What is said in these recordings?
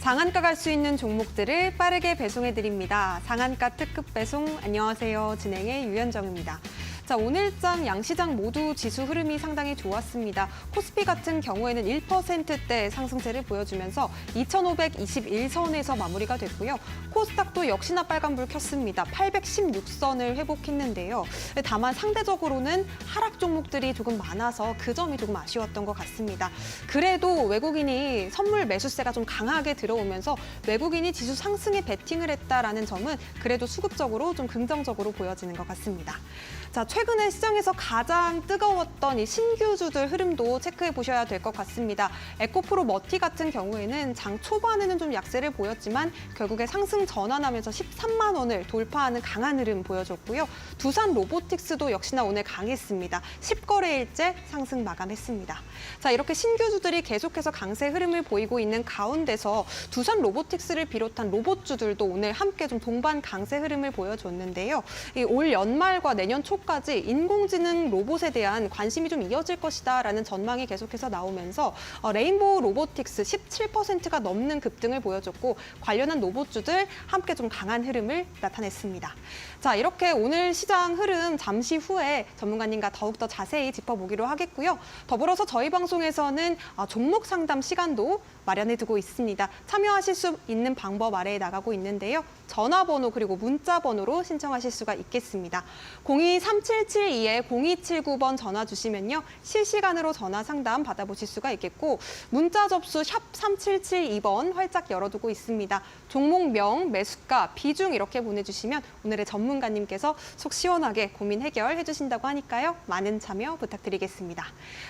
상한가 갈 수 있는 종목들을 빠르게 배송해드립니다. 상한가 특급 배송, 안녕하세요. 진행의 유현정입니다. 자, 오늘장 양시장 모두 지수 흐름이 상당히 좋았습니다. 코스피 같은 경우에는 1%대 상승세를 보여주면서 2,521선에서 마무리가 됐고요. 코스닥도 역시나 빨간불 켰습니다. 816선을 회복했는데요. 다만 상대적으로는 하락 종목들이 조금 많아서 그 점이 조금 아쉬웠던 것 같습니다. 그래도 외국인이 선물 매수세가 좀 강하게 들어오면서 외국인이 지수 상승에 베팅을 했다라는 점은 그래도 수급적으로 좀 긍정적으로 보여지는 것 같습니다. 자, 최근에 시장에서 가장 뜨거웠던 이 신규주들 흐름도 체크해 보셔야 될 것 같습니다. 에코프로 머티 같은 경우에는 장 초반에는 좀 약세를 보였지만 결국에 상승 전환하면서 13만 원을 돌파하는 강한 흐름 보여줬고요. 두산 로보틱스도 역시나 오늘 강했습니다. 10거래일째 상승 마감했습니다. 자, 이렇게 신규주들이 계속해서 강세 흐름을 보이고 있는 가운데서 두산 로보틱스를 비롯한 로봇주들도 오늘 함께 좀 동반 강세 흐름을 보여줬는데요. 올 연말과 내년 초까지 인공지능 로봇에 대한 관심이 좀 이어질 것이다라는 전망이 계속해서 나오면서 레인보우 로보틱스 17%가 넘는 급등을 보여줬고 관련한 로봇주들 함께 좀 강한 흐름을 나타냈습니다. 자, 이렇게 오늘 시장 흐름 잠시 후에 전문가님과 더욱더 자세히 짚어보기로 하겠고요. 더불어서 저희 방송에서는 종목 상담 시간도 마련해두고 있습니다. 참여하실 수 있는 방법 아래에 나가고 있는데요. 전화번호 그리고 문자번호로 신청하실 수가 있겠습니다. 023772-0279번 전화 주시면요. 실시간으로 전화 상담 받아보실 수가 있겠고 문자 접수 샵 3772번 활짝 열어두고 있습니다. 종목명, 매수가, 비중 이렇게 보내주시면 오늘의 전문가님께서 속 시원하게 고민 해결해 주신다고 하니까요. 많은 참여 부탁드리겠습니다.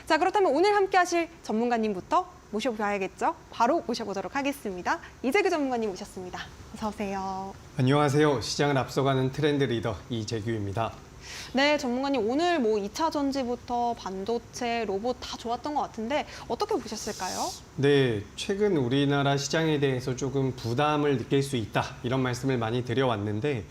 자, 그렇다면 오늘 함께 하실 전문가님부터 모셔봐야겠죠? 바로 모셔보도록 하겠습니다. 이재규 전문가님 오셨습니다. 어서 오세요. 안녕하세요. 시장을 앞서가는 트렌드 리더 이재규입니다. 네, 전문가님 오늘 2차 전지부터 반도체, 로봇 다 좋았던 것 같은데 어떻게 보셨을까요? 네, 최근 우리나라 시장에 대해서 조금 부담을 느낄 수 있다 이런 말씀을 많이 드려왔는데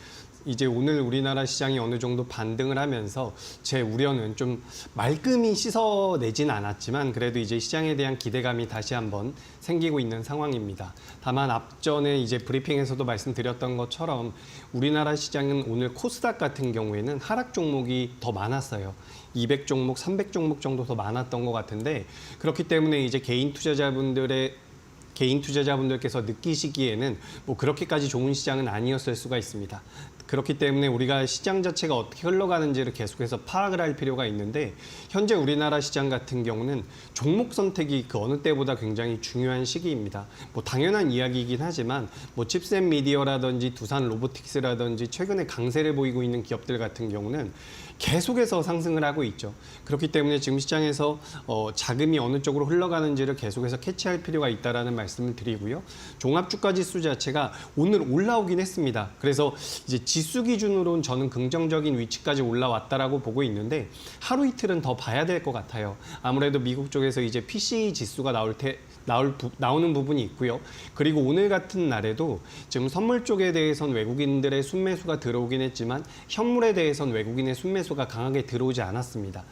이제 오늘 우리나라 시장이 어느 정도 반등을 하면서 제 우려는 좀 말끔히 씻어내진 않았지만 그래도 이제 시장에 대한 기대감이 다시 한번 생기고 있는 상황입니다. 다만 앞전에 이제 브리핑에서도 말씀드렸던 것처럼 우리나라 시장은 오늘 코스닥 같은 경우에는 하락 종목이 더 많았어요. 200종목, 300종목 정도 더 많았던 것 같은데 그렇기 때문에 이제 개인 투자자분들께서 느끼시기에는 그렇게까지 좋은 시장은 아니었을 수가 있습니다. 그렇기 때문에 우리가 시장 자체가 어떻게 흘러가는지를 계속해서 파악을 할 필요가 있는데 현재 우리나라 시장 같은 경우는 종목 선택이 그 어느 때보다 굉장히 중요한 시기입니다. 당연한 이야기이긴 하지만 칩셋 미디어라든지 두산 로보틱스라든지 최근에 강세를 보이고 있는 기업들 같은 경우는 계속해서 상승을 하고 있죠. 그렇기 때문에 지금 시장에서 자금이 어느 쪽으로 흘러가는지를 계속해서 캐치할 필요가 있다라는 말씀을 드리고요. 종합주가지수 자체가 오늘 올라오긴 했습니다. 그래서 이제 지수 기준으로는 저는 긍정적인 위치까지 올라왔다라고 보고 있는데 하루 이틀은 더 봐야 될 것 같아요. 아무래도 미국 쪽에서 이제 PCE 지수가 나오는 부분이 있고요. 그리고 오늘 같은 날에도 지금 선물 쪽에 대해서는 외국인들의 순매수가 들어오긴 했지만 현물에 대해서는 외국인의 순매수가 강하게 들어오지 않았습니다.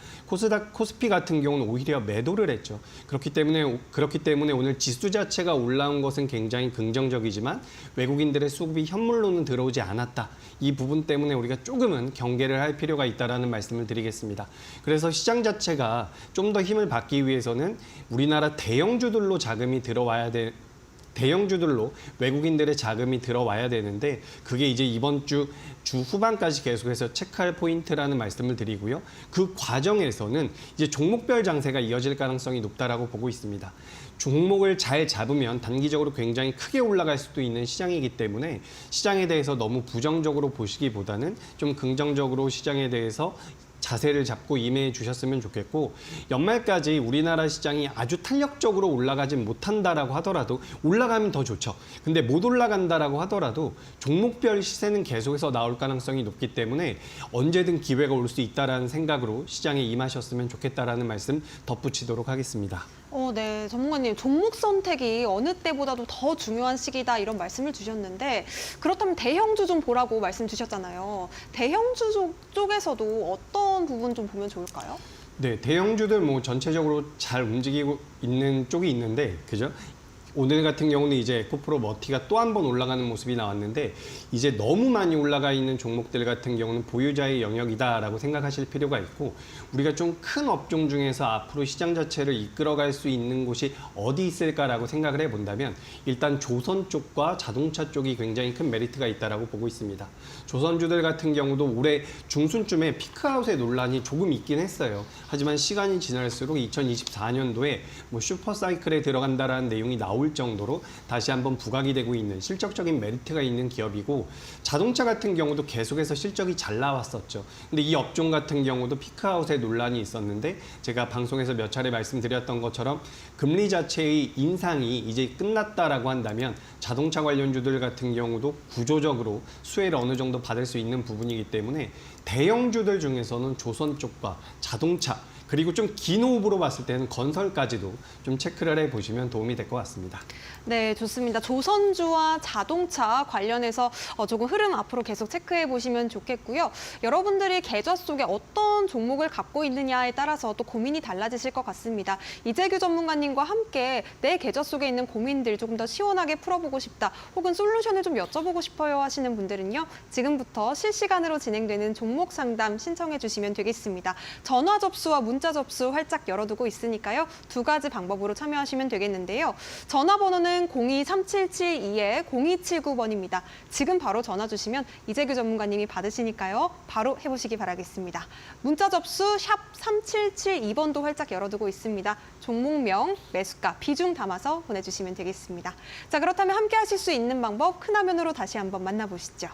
코스피 같은 경우는 오히려 매도를 했죠. 그렇기 때문에 오늘 지수 자체가 올라온 것은 굉장히 긍정적이지만 외국인들의 수급이 현물로는 들어오지 않았다. 이 부분 때문에 우리가 조금은 경계를 할 필요가 있다는 말씀을 드리겠습니다. 그래서 시장 자체가 좀 더 힘을 받기 위해서는 우리나라 대형주들로 대형주들로 외국인들의 자금이 들어와야 되는데 그게 이제 이번 주 후반까지 계속해서 체크할 포인트라는 말씀을 드리고요. 그 과정에서는 이제 종목별 장세가 이어질 가능성이 높다라고 보고 있습니다. 종목을 잘 잡으면 단기적으로 굉장히 크게 올라갈 수도 있는 시장이기 때문에 시장에 대해서 너무 부정적으로 보시기보다는 좀 긍정적으로 시장에 대해서 자세를 잡고 임해 주셨으면 좋겠고 연말까지 우리나라 시장이 아주 탄력적으로 올라가진 못한다라고 하더라도 올라가면 더 좋죠. 근데 못 올라간다라고 하더라도 종목별 시세는 계속해서 나올 가능성이 높기 때문에 언제든 기회가 올 수 있다라는 생각으로 시장에 임하셨으면 좋겠다라는 말씀 덧붙이도록 하겠습니다. 네, 전문가님, 종목 선택이 어느 때보다도 더 중요한 시기다 이런 말씀을 주셨는데 그렇다면 대형주 좀 보라고 말씀 주셨잖아요. 대형주 쪽에서도 어떤 부분 좀 보면 좋을까요? 네, 대형주들 전체적으로 잘 움직이고 있는 쪽이 있는데, 그죠? 오늘 같은 경우는 이제 에코프로 머티가 또 한 번 올라가는 모습이 나왔는데 이제 너무 많이 올라가 있는 종목들 같은 경우는 보유자의 영역이다라고 생각하실 필요가 있고 우리가 좀 큰 업종 중에서 앞으로 시장 자체를 이끌어갈 수 있는 곳이 어디 있을까라고 생각을 해본다면 일단 조선 쪽과 자동차 쪽이 굉장히 큰 메리트가 있다라고 보고 있습니다. 조선주들 같은 경우도 올해 중순쯤에 피크아웃의 논란이 조금 있긴 했어요. 하지만 시간이 지날수록 2024년도에 뭐 슈퍼사이클에 들어간다라는 내용이 나올 정도로 다시 한번 부각이 되고 있는 실적적인 메리트가 있는 기업이고 자동차 같은 경우도 계속해서 실적이 잘 나왔었죠. 근데 이 업종 같은 경우도 피크아웃의 논란이 있었는데 제가 방송에서 몇 차례 말씀드렸던 것처럼 금리 자체의 인상이 이제 끝났다라고 한다면 자동차 관련주들 같은 경우도 구조적으로 수혜를 어느 정도 받을 수 있는 부분이기 때문에 대형주들 중에서는 조선 쪽과 자동차 그리고 좀 긴 호흡으로 봤을 때는 건설까지도 좀 체크를 해보시면 도움이 될 것 같습니다. 네, 좋습니다. 조선주와 자동차 관련해서 조금 흐름 앞으로 계속 체크해 보시면 좋겠고요. 여러분들이 계좌 속에 어떤 종목을 갖고 있느냐에 따라서 또 고민이 달라지실 것 같습니다. 이재규 전문가님과 함께 내 계좌 속에 있는 고민들 조금 더 시원하게 풀어보고 싶다, 혹은 솔루션을 좀 여쭤보고 싶어요 하시는 분들은요. 지금부터 실시간으로 진행되는 종목 상담 신청해 주시면 되겠습니다. 전화 접수와 문자 접수 활짝 열어두고 있으니까요. 두 가지 방법으로 참여하시면 되겠는데요. 전화번호는 02-3772-0279번입니다. 지금 바로 전화 주시면 이재규 전문가님이 받으시니까요. 바로 해보시기 바라겠습니다. 문자 접수 샵 3772번도 활짝 열어두고 있습니다. 종목명, 매수가, 비중 담아서 보내주시면 되겠습니다. 자, 그렇다면 함께 하실 수 있는 방법 큰 화면으로 다시 한번 만나보시죠.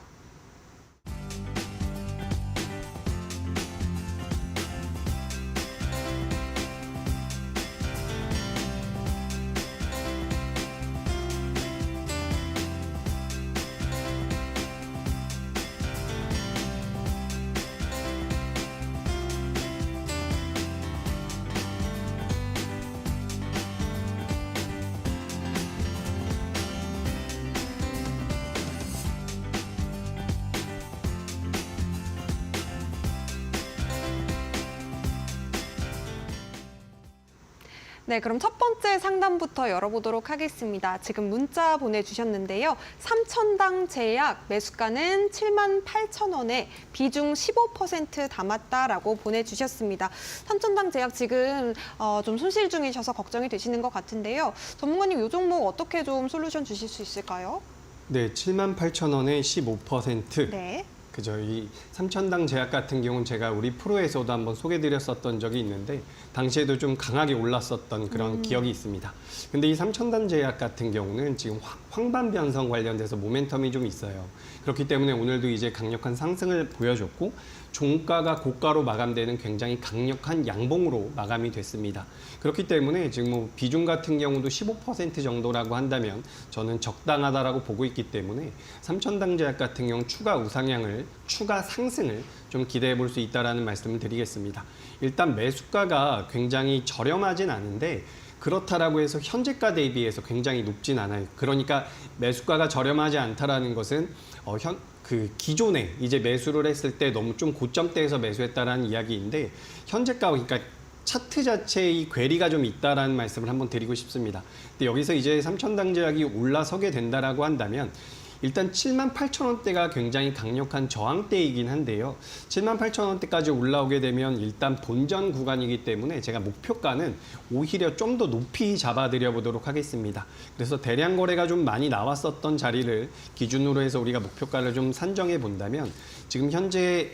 네, 그럼 첫 번째 상담부터 열어보도록 하겠습니다. 지금 문자 보내주셨는데요. 삼천당 제약 매수가는 78,000원에 비중 15% 담았다라고 보내주셨습니다. 삼천당 제약 지금 좀 손실 중이셔서 걱정이 되시는 것 같은데요. 전문가님, 이 종목 어떻게 좀 솔루션 주실 수 있을까요? 네, 78,000원에 15%. 네. 그죠. 이 삼천당 제약 같은 경우는 제가 우리 프로에서도 한번 소개드렸었던 적이 있는데 당시에도 좀 강하게 올랐었던 그런 기억이 있습니다. 근데 이 삼천당 제약 같은 경우는 지금 황반 변성 관련돼서 모멘텀이 좀 있어요. 그렇기 때문에 오늘도 이제 강력한 상승을 보여줬고 종가가 고가로 마감되는 굉장히 강력한 양봉으로 마감이 됐습니다. 그렇기 때문에 지금 뭐 비중 같은 경우도 15% 정도라고 한다면 저는 적당하다라고 보고 있기 때문에 삼천당 제약 같은 경우 추가 상승을 좀 기대해 볼 수 있다라는 말씀을 드리겠습니다. 일단 매수가가 굉장히 저렴하진 않은데 그렇다라고 해서 현재가 대비해서 굉장히 높진 않아요. 그러니까 매수가가 저렴하지 않다라는 것은 기존에 이제 매수를 했을 때 너무 좀 고점대에서 매수했다라는 이야기인데 현재가 그러니까 차트 자체의 괴리가 좀 있다라는 말씀을 한번 드리고 싶습니다. 근데 여기서 이제 삼천당 제약이 올라서게 된다라고 한다면 일단 78,000원대가 굉장히 강력한 저항대이긴 한데요. 78,000원대까지 올라오게 되면 일단 본전 구간이기 때문에 제가 목표가는 오히려 좀 더 높이 잡아드려 보도록 하겠습니다. 그래서 대량 거래가 좀 많이 나왔었던 자리를 기준으로 해서 우리가 목표가를 좀 산정해 본다면 지금 현재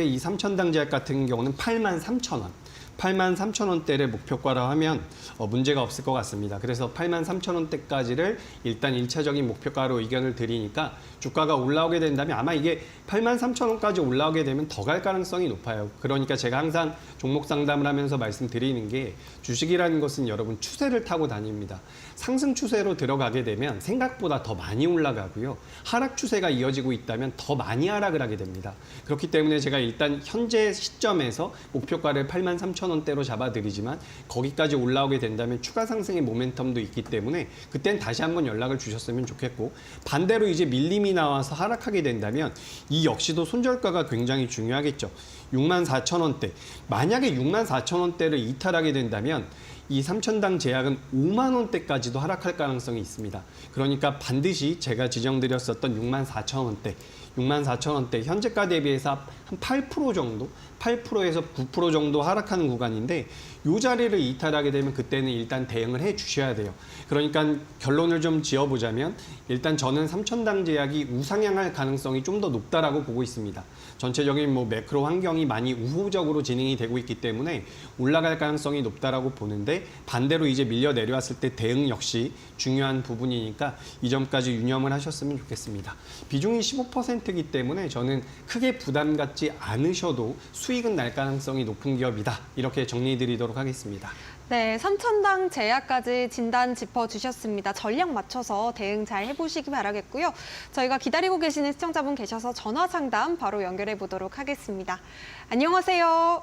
이 삼천당 제약 같은 경우는 83,000원. 83,000원대를 목표가로 하면 문제가 없을 것 같습니다. 그래서 83,000원대까지를 일단 1차적인 목표가로 의견을 드리니까 주가가 올라오게 된다면 아마 이게 83,000원까지 올라오게 되면 더 갈 가능성이 높아요. 그러니까 제가 항상 종목 상담을 하면서 말씀드리는 게 주식이라는 것은 여러분 추세를 타고 다닙니다. 상승 추세로 들어가게 되면 생각보다 더 많이 올라가고요. 하락 추세가 이어지고 있다면 더 많이 하락을 하게 됩니다. 그렇기 때문에 제가 일단 현재 시점에서 목표가를 83,000원대로 잡아드리지만 거기까지 올라오게 된다면 추가 상승의 모멘텀도 있기 때문에 그땐 다시 한번 연락을 주셨으면 좋겠고 반대로 이제 밀림이 나와서 하락하게 된다면 이 역시도 손절가가 굉장히 중요하겠죠. 64,000원대. 만약에 64,000원대를 이탈하게 된다면 이 3,000당 제약은 5만 원대까지도 하락할 가능성이 있습니다. 그러니까 반드시 제가 지정드렸었던 64,000원대, 64,000원대 현재가 대비해서 한 8% 정도, 8%에서 9% 정도 하락하는 구간인데 이 자리를 이탈하게 되면 그때는 일단 대응을 해 주셔야 돼요. 그러니까 결론을 좀 지어보자면 일단 저는 3,000당 제약이 우상향할 가능성이 좀 더 높다라고 보고 있습니다. 전체적인 뭐 매크로 환경이 많이 우호적으로 진행이 되고 있기 때문에 올라갈 가능성이 높다라고 보는데 반대로 이제 밀려 내려왔을 때 대응 역시 중요한 부분이니까 이 점까지 유념을 하셨으면 좋겠습니다. 비중이 15%이기 때문에 저는 크게 부담 갖지 않으셔도 수익은 날 가능성이 높은 기업이다. 이렇게 정리드리도록 하겠습니다. 네, 3,000당 제약까지 진단 짚어주셨습니다. 전략 맞춰서 대응 잘 해보시기 바라겠고요. 저희가 기다리고 계시는 시청자분 계셔서 전화 상담 바로 연결해 보도록 하겠습니다. 안녕하세요.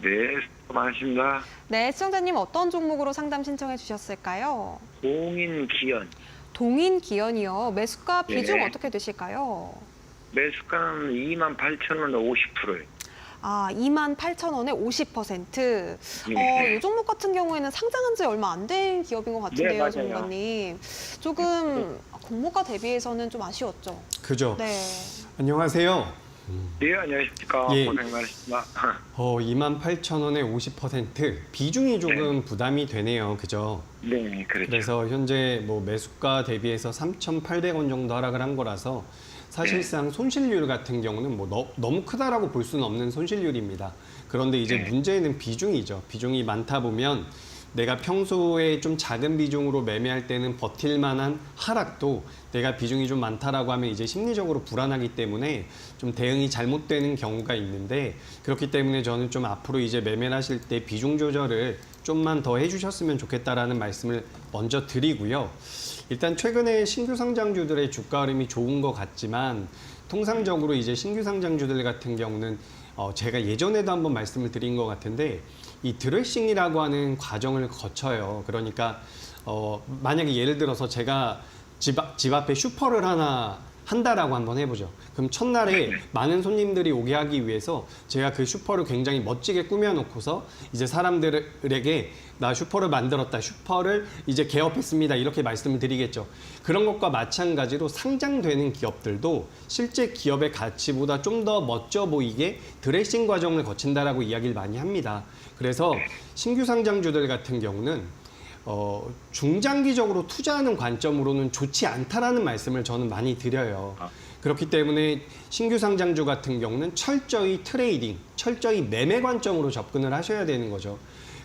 네, 수고 많으십니다. 네, 시청자님 어떤 종목으로 상담 신청해 주셨을까요? 공인기연. 동인기연이요. 매수가 비중 네. 어떻게 되실까요? 매수가는 28,000원에 50%예요. 아, 28,000원에 50%. 네. 이 종목 같은 경우에는 상장한 지 얼마 안 된 기업인 것 네, 같은데요, 맞아요. 전문가님. 조금 공모가 대비해서는 좀 아쉬웠죠. 그죠? 네. 안녕하세요. 네, 안녕하십니까. 예. 고생 많으십니다. 28,000원에 50% 비중이 조금 부담이 되네요. 그죠? 네, 그렇죠. 그래서 현재 뭐 매수가 대비해서 3,800원 정도 하락을 한 거라서 사실상 손실률 같은 경우는 뭐 너무 크다라고 볼 수는 없는 손실률입니다. 그런데 이제 네. 문제는 비중이죠. 비중이 많다 보면 내가 평소에 좀 작은 비중으로 매매할 때는 버틸 만한 하락도 내가 비중이 좀 많다라고 하면 이제 심리적으로 불안하기 때문에 좀 대응이 잘못되는 경우가 있는데 그렇기 때문에 저는 좀 앞으로 이제 매매를 하실 때 비중 조절을 좀만 더 해주셨으면 좋겠다라는 말씀을 먼저 드리고요. 일단 최근에 신규 상장주들의 주가 흐름이 좋은 것 같지만 통상적으로 이제 신규 상장주들 같은 경우는 제가 예전에도 한번 말씀을 드린 것 같은데 이 드레싱이라고 하는 과정을 거쳐요. 그러니까 만약에 예를 들어서 제가 집 앞에 슈퍼를 하나 한다라고 한번 해보죠. 그럼 첫날에 많은 손님들이 오게 하기 위해서 제가 그 슈퍼를 굉장히 멋지게 꾸며놓고서 이제 사람들에게 나 슈퍼를 만들었다, 슈퍼를 이제 개업했습니다 이렇게 말씀을 드리겠죠. 그런 것과 마찬가지로 상장되는 기업들도 실제 기업의 가치보다 좀 더 멋져 보이게 드레싱 과정을 거친다라고 이야기를 많이 합니다. 그래서 신규 상장주들 같은 경우는 중장기적으로 투자하는 관점으로는 좋지 않다라는 말씀을 저는 많이 드려요. 그렇기 때문에 신규 상장주 같은 경우는 철저히 트레이딩, 철저히 매매 관점으로 접근을 하셔야 되는 거죠.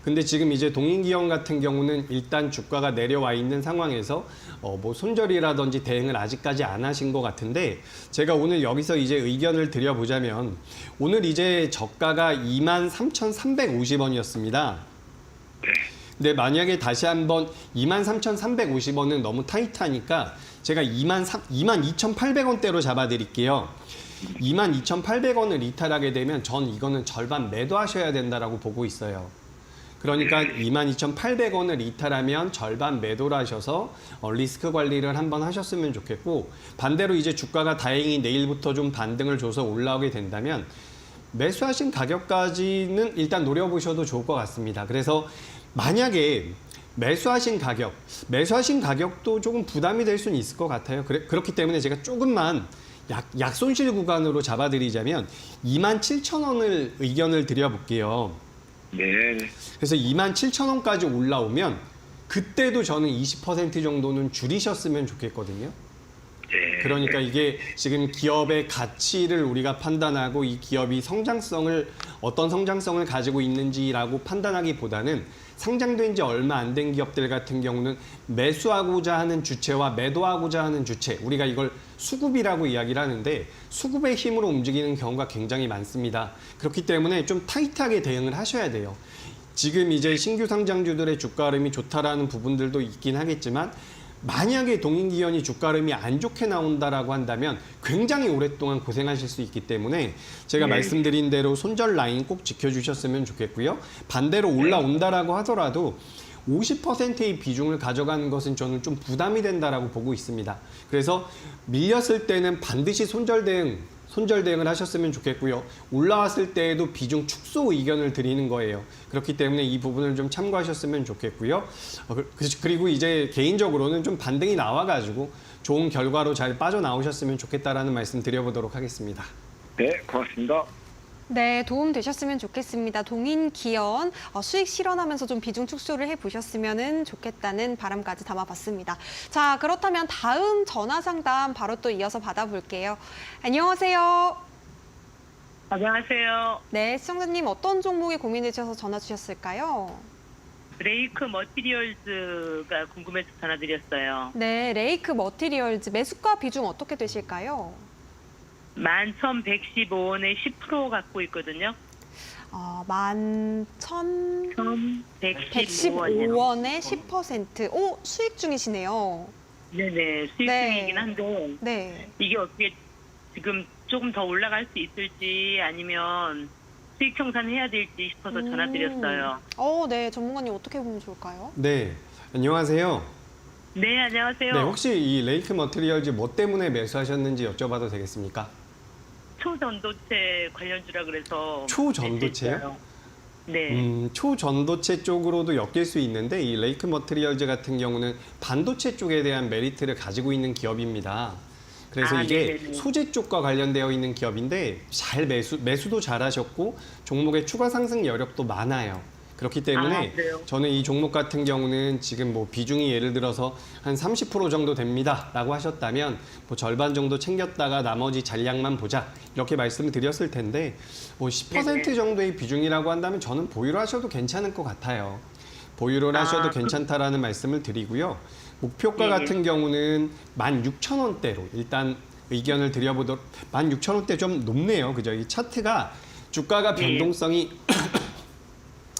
근데 지금 이제 동인기업 같은 경우는 일단 주가가 내려와 있는 상황에서 뭐 손절이라든지 대응을 아직까지 안 하신 것 같은데 제가 오늘 여기서 이제 의견을 드려보자면 오늘 이제 저가가 23,350원이었습니다. 근데 만약에 다시 한번 23,350원은 너무 타이트하니까 제가 22,800원대로 잡아드릴게요. 22,800원을 이탈하게 되면 전 이거는 절반 매도하셔야 된다라고 보고 있어요. 그러니까 22,800원을 이탈하면 절반 매도를 하셔서 리스크 관리를 한번 하셨으면 좋겠고 반대로 이제 주가가 다행히 내일부터 좀 반등을 줘서 올라오게 된다면 매수하신 가격까지는 일단 노려보셔도 좋을 것 같습니다. 그래서 만약에 매수하신 가격도 조금 부담이 될 수는 있을 것 같아요. 그렇기 때문에 제가 조금만 약손실 구간으로 잡아드리자면 27,000원을 의견을 드려볼게요. 네, 그래서 27,000원까지 올라오면 그때도 저는 20% 정도는 줄이셨으면 좋겠거든요. 네. 그러니까 이게 지금 기업의 가치를 우리가 판단하고 이 기업이 어떤 성장성을 가지고 있는지라고 판단하기보다는 상장된 지 얼마 안 된 기업들 같은 경우는 매수하고자 하는 주체와 매도하고자 하는 주체, 우리가 이걸 수급이라고 이야기를 하는데 수급의 힘으로 움직이는 경우가 굉장히 많습니다. 그렇기 때문에 좀 타이트하게 대응을 하셔야 돼요. 지금 이제 신규 상장주들의 주가 흐름이 좋다라는 부분들도 있긴 하겠지만 만약에 동인기업이 주가 흐름이 안 좋게 나온다라고 한다면 굉장히 오랫동안 고생하실 수 있기 때문에 제가 말씀드린 대로 손절 라인 꼭 지켜주셨으면 좋겠고요. 반대로 올라온다라고 하더라도 50%의 비중을 가져가는 것은 저는 좀 부담이 된다라고 보고 있습니다. 그래서 밀렸을 때는 반드시 손절 대응 손절 대응을 하셨으면 좋겠고요. 올라왔을 때에도 비중 축소 의견을 드리는 거예요. 그렇기 때문에 이 부분을 좀 참고하셨으면 좋겠고요. 그리고 이제 개인적으로는 좀 반등이 나와가지고 좋은 결과로 잘 빠져나오셨으면 좋겠다라는 말씀 드려보도록 하겠습니다. 네, 고맙습니다. 네, 도움 되셨으면 좋겠습니다. 동인 기연 수익 실현하면서 좀 비중 축소를 해보셨으면 좋겠다는 바람까지 담아봤습니다. 자, 그렇다면 다음 전화 상담 바로 또 이어서 받아볼게요. 안녕하세요. 안녕하세요. 네, 시청자님 어떤 종목에 고민이 되셔서 전화 주셨을까요? 레이크 머티리얼즈가 궁금해서 전화드렸어요. 네, 레이크 머티리얼즈 매수가 비중 어떻게 되실까요? 11,115원에 10% 갖고 있거든요. 11,115원에 11,115원이요. 10%. 오, 수익 중이시네요. 네네, 수익 네. 중이긴 한데 네. 이게 어떻게 지금 조금 더 올라갈 수 있을지 아니면 수익 청산해야 될지 싶어서 전화드렸어요. 네, 전문가님 어떻게 보면 좋을까요? 네, 안녕하세요. 네, 안녕하세요. 네, 혹시 이 레이크 머티리얼즈 뭐 때문에 매수하셨는지 여쭤봐도 되겠습니까? 초전도체 관련주라 그래서 초전도체요? 매수했어요. 네. 초전도체 쪽으로도 엮일 수 있는데 이 레이크 머티리얼즈 같은 경우는 반도체 쪽에 대한 메리트를 가지고 있는 기업입니다. 그래서 이게 네네네. 소재 쪽과 관련되어 있는 기업인데 잘 매수도 잘하셨고 종목의 추가 상승 여력도 많아요. 그렇기 때문에 그래요? 저는 이 종목 같은 경우는 지금 뭐 비중이 예를 들어서 한 30% 정도 됩니다라고 하셨다면 뭐 절반 정도 챙겼다가 나머지 잔량만 보자 이렇게 말씀을 드렸을 텐데 뭐 10% 네네. 정도의 비중이라고 한다면 저는 보유를 하셔도 괜찮을 것 같아요. 보유를 하셔도 괜찮다라는 말씀을 드리고요. 목표가 네네. 같은 경우는 16,000원대로 일단 의견을 드려보도록 16,000원대 좀 높네요. 그죠? 이 차트가 주가가 변동성이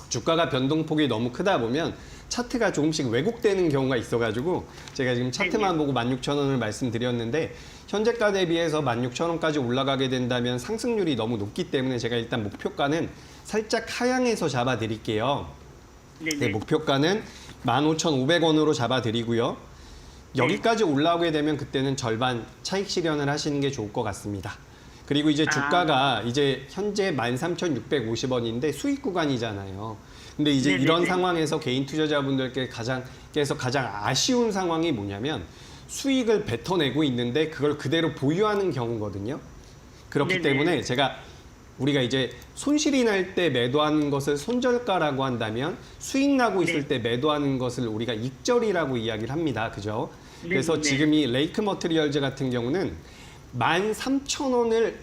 주가가 변동폭이 너무 크다 보면 차트가 조금씩 왜곡되는 경우가 있어가지고 제가 지금 차트만 보고 16,000원을 말씀드렸는데 현재가 대비해서 16,000원까지 올라가게 된다면 상승률이 너무 높기 때문에 제가 일단 목표가는 살짝 하향해서 잡아드릴게요. 네네. 네, 목표가는 15,500원으로 잡아드리고요. 여기까지 올라오게 되면 그때는 절반 차익 실현을 하시는 게 좋을 것 같습니다. 그리고 이제 주가가 이제 현재 13,650원인데 수익 구간이잖아요. 근데 이제 네네네. 이런 상황에서 개인 투자자분들께 가장 아쉬운 상황이 뭐냐면 수익을 뱉어내고 있는데 그걸 그대로 보유하는 경우거든요. 그렇기 네네. 때문에 우리가 이제 손실이 날 때 매도하는 것을 손절가라고 한다면 수익 나고 있을 때 매도하는 것을 우리가 익절이라고 이야기를 합니다. 그죠? 그래서 네네. 지금 이 레이크 머티리얼즈 같은 경우는 13,000원을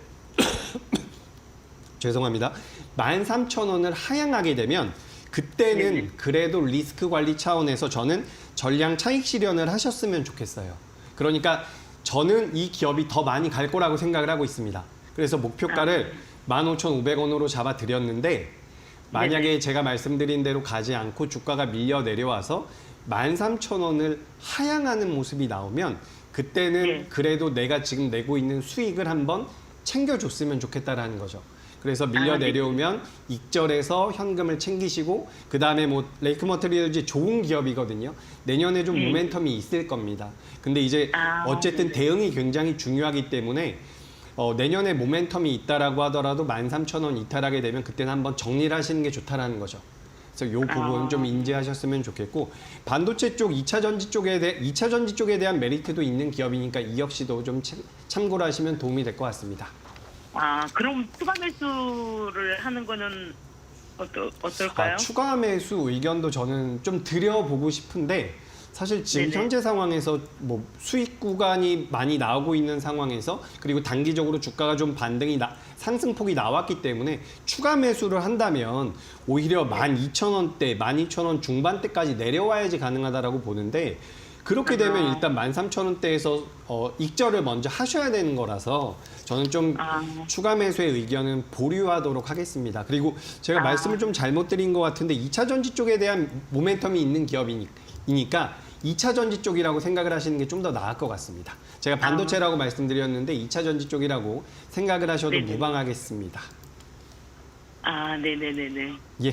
죄송합니다. 13,000원을 하향하게 되면 그때는 그래도 리스크 관리 차원에서 저는 전량 차익 실현을 하셨으면 좋겠어요. 그러니까 저는 이 기업이 더 많이 갈 거라고 생각을 하고 있습니다. 그래서 목표가를 15,500원으로 잡아드렸는데 만약에 제가 말씀드린 대로 가지 않고 주가가 밀려 내려와서 13,000원을 하향하는 모습이 나오면 그때는 그래도 내가 지금 내고 있는 수익을 한번 챙겨줬으면 좋겠다라는 거죠. 그래서 밀려 내려오면 익절해서 현금을 챙기시고 그 다음에 뭐 레이크 머티리얼즈 좋은 기업이거든요. 내년에 좀 모멘텀이 있을 겁니다. 근데 이제 어쨌든 대응이 굉장히 중요하기 때문에 내년에 모멘텀이 있다라고 하더라도 13,000원 이탈하게 되면 그때는 한번 정리를 하시는 게 좋다라는 거죠. 그래서 이 부분 좀 인지하셨으면 좋겠고 반도체 쪽 2차 전지 쪽에 대한 메리트도 있는 기업이니까 이 역시도 좀 참고를 하시면 도움이 될 것 같습니다. 그럼 추가 매수를 하는 거는 어떨까요? 추가 매수 의견도 저는 좀 드려보고 싶은데 사실 지금 네네. 현재 상황에서 뭐 수익 구간이 많이 나오고 있는 상황에서 그리고 단기적으로 주가가 좀 상승폭이 나왔기 때문에 추가 매수를 한다면 오히려 12,000원대, 12,000원 중반대까지 내려와야지 가능하다라고 보는데 그렇게 되면 일단 13,000원대에서 익절을 먼저 하셔야 되는 거라서 저는 좀 추가 매수의 의견은 보류하도록 하겠습니다. 그리고 제가 말씀을 좀 잘못 드린 것 같은데 2차 전지 쪽에 대한 모멘텀이 있는 기업이니까 2차 전지 쪽이라고 생각을 하시는 게 좀 더 나을 것 같습니다. 제가 반도체라고 말씀드렸는데 2차 전지 쪽이라고 생각을 하셔도 네네. 무방하겠습니다. 네네네네. 예.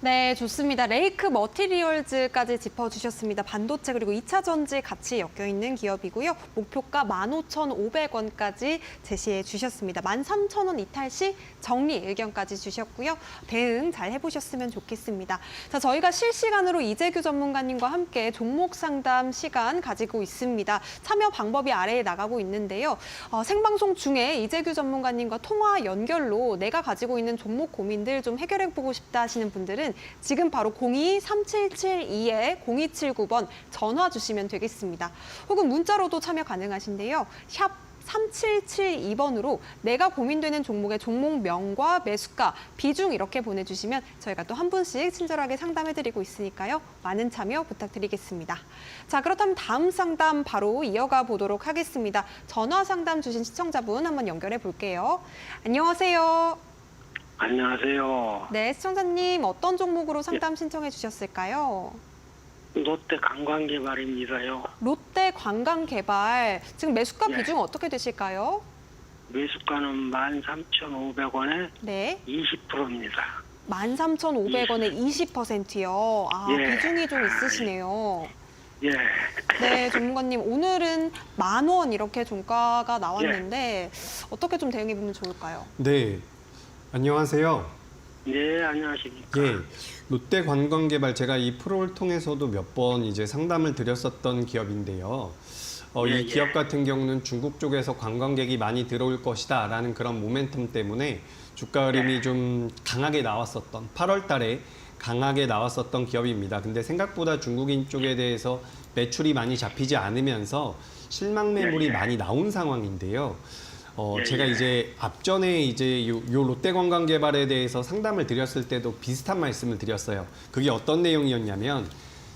네, 좋습니다. 레이크 머티리얼즈까지 짚어주셨습니다. 반도체 그리고 2차 전지 같이 엮여 있는 기업이고요. 목표가 15,500원까지 제시해 주셨습니다. 13,000원 이탈 시 정리 의견까지 주셨고요. 대응 잘 해보셨으면 좋겠습니다. 자, 저희가 실시간으로 이재규 전문가님과 함께 종목 상담 시간 가지고 있습니다. 참여 방법이 아래에 나가고 있는데요. 생방송 중에 이재규 전문가님과 통화 연결로 내가 가지고 있는 종목 고민들 좀 해결해보고 싶다 하시는 분들은 지금 바로 02-3772-0279번 전화 주시면 되겠습니다. 혹은 문자로도 참여 가능하신데요. 샵 3772번으로 내가 고민되는 종목의 종목명과 매수가, 비중 이렇게 보내주시면 저희가 또 한 분씩 친절하게 상담해드리고 있으니까요. 많은 참여 부탁드리겠습니다. 자, 그렇다면 다음 상담 바로 이어가 보도록 하겠습니다. 전화 상담 주신 시청자분 한번 연결해 볼게요. 안녕하세요. 안녕하세요. 네, 시청자님 어떤 종목으로 상담 신청해 주셨을까요? 롯데 관광개발입니다요. 롯데 관광개발, 지금 매수가 네. 비중 어떻게 되실까요? 매수가는 13,500원에 네, 20%입니다. 13,500원에 20%요. 아, 예. 비중이 좀 있으시네요. 예. 네, 전문가님, 오늘은 10,000원 이렇게 종가가 나왔는데 어떻게 좀 대응해 보면 좋을까요? 네, 안녕하세요. 네, 안녕하십니까. 예, 롯데관광개발 제가 이 프로를 통해서도 몇 번 이제 상담을 드렸었던 기업인데요. 예, 이 기업 같은 경우는 중국 쪽에서 관광객이 많이 들어올 것이다라는 그런 모멘텀 때문에 주가 흐름이 좀 강하게 나왔었던 8월 달에 강하게 나왔었던 기업입니다. 근데 생각보다 중국인 쪽에 대해서 매출이 많이 잡히지 않으면서 실망 매물이 많이 나온 상황인데요. 제가 이제 앞전에 이제 요 롯데관광개발에 대해서 상담을 드렸을 때도 비슷한 말씀을 드렸어요. 그게 어떤 내용이었냐면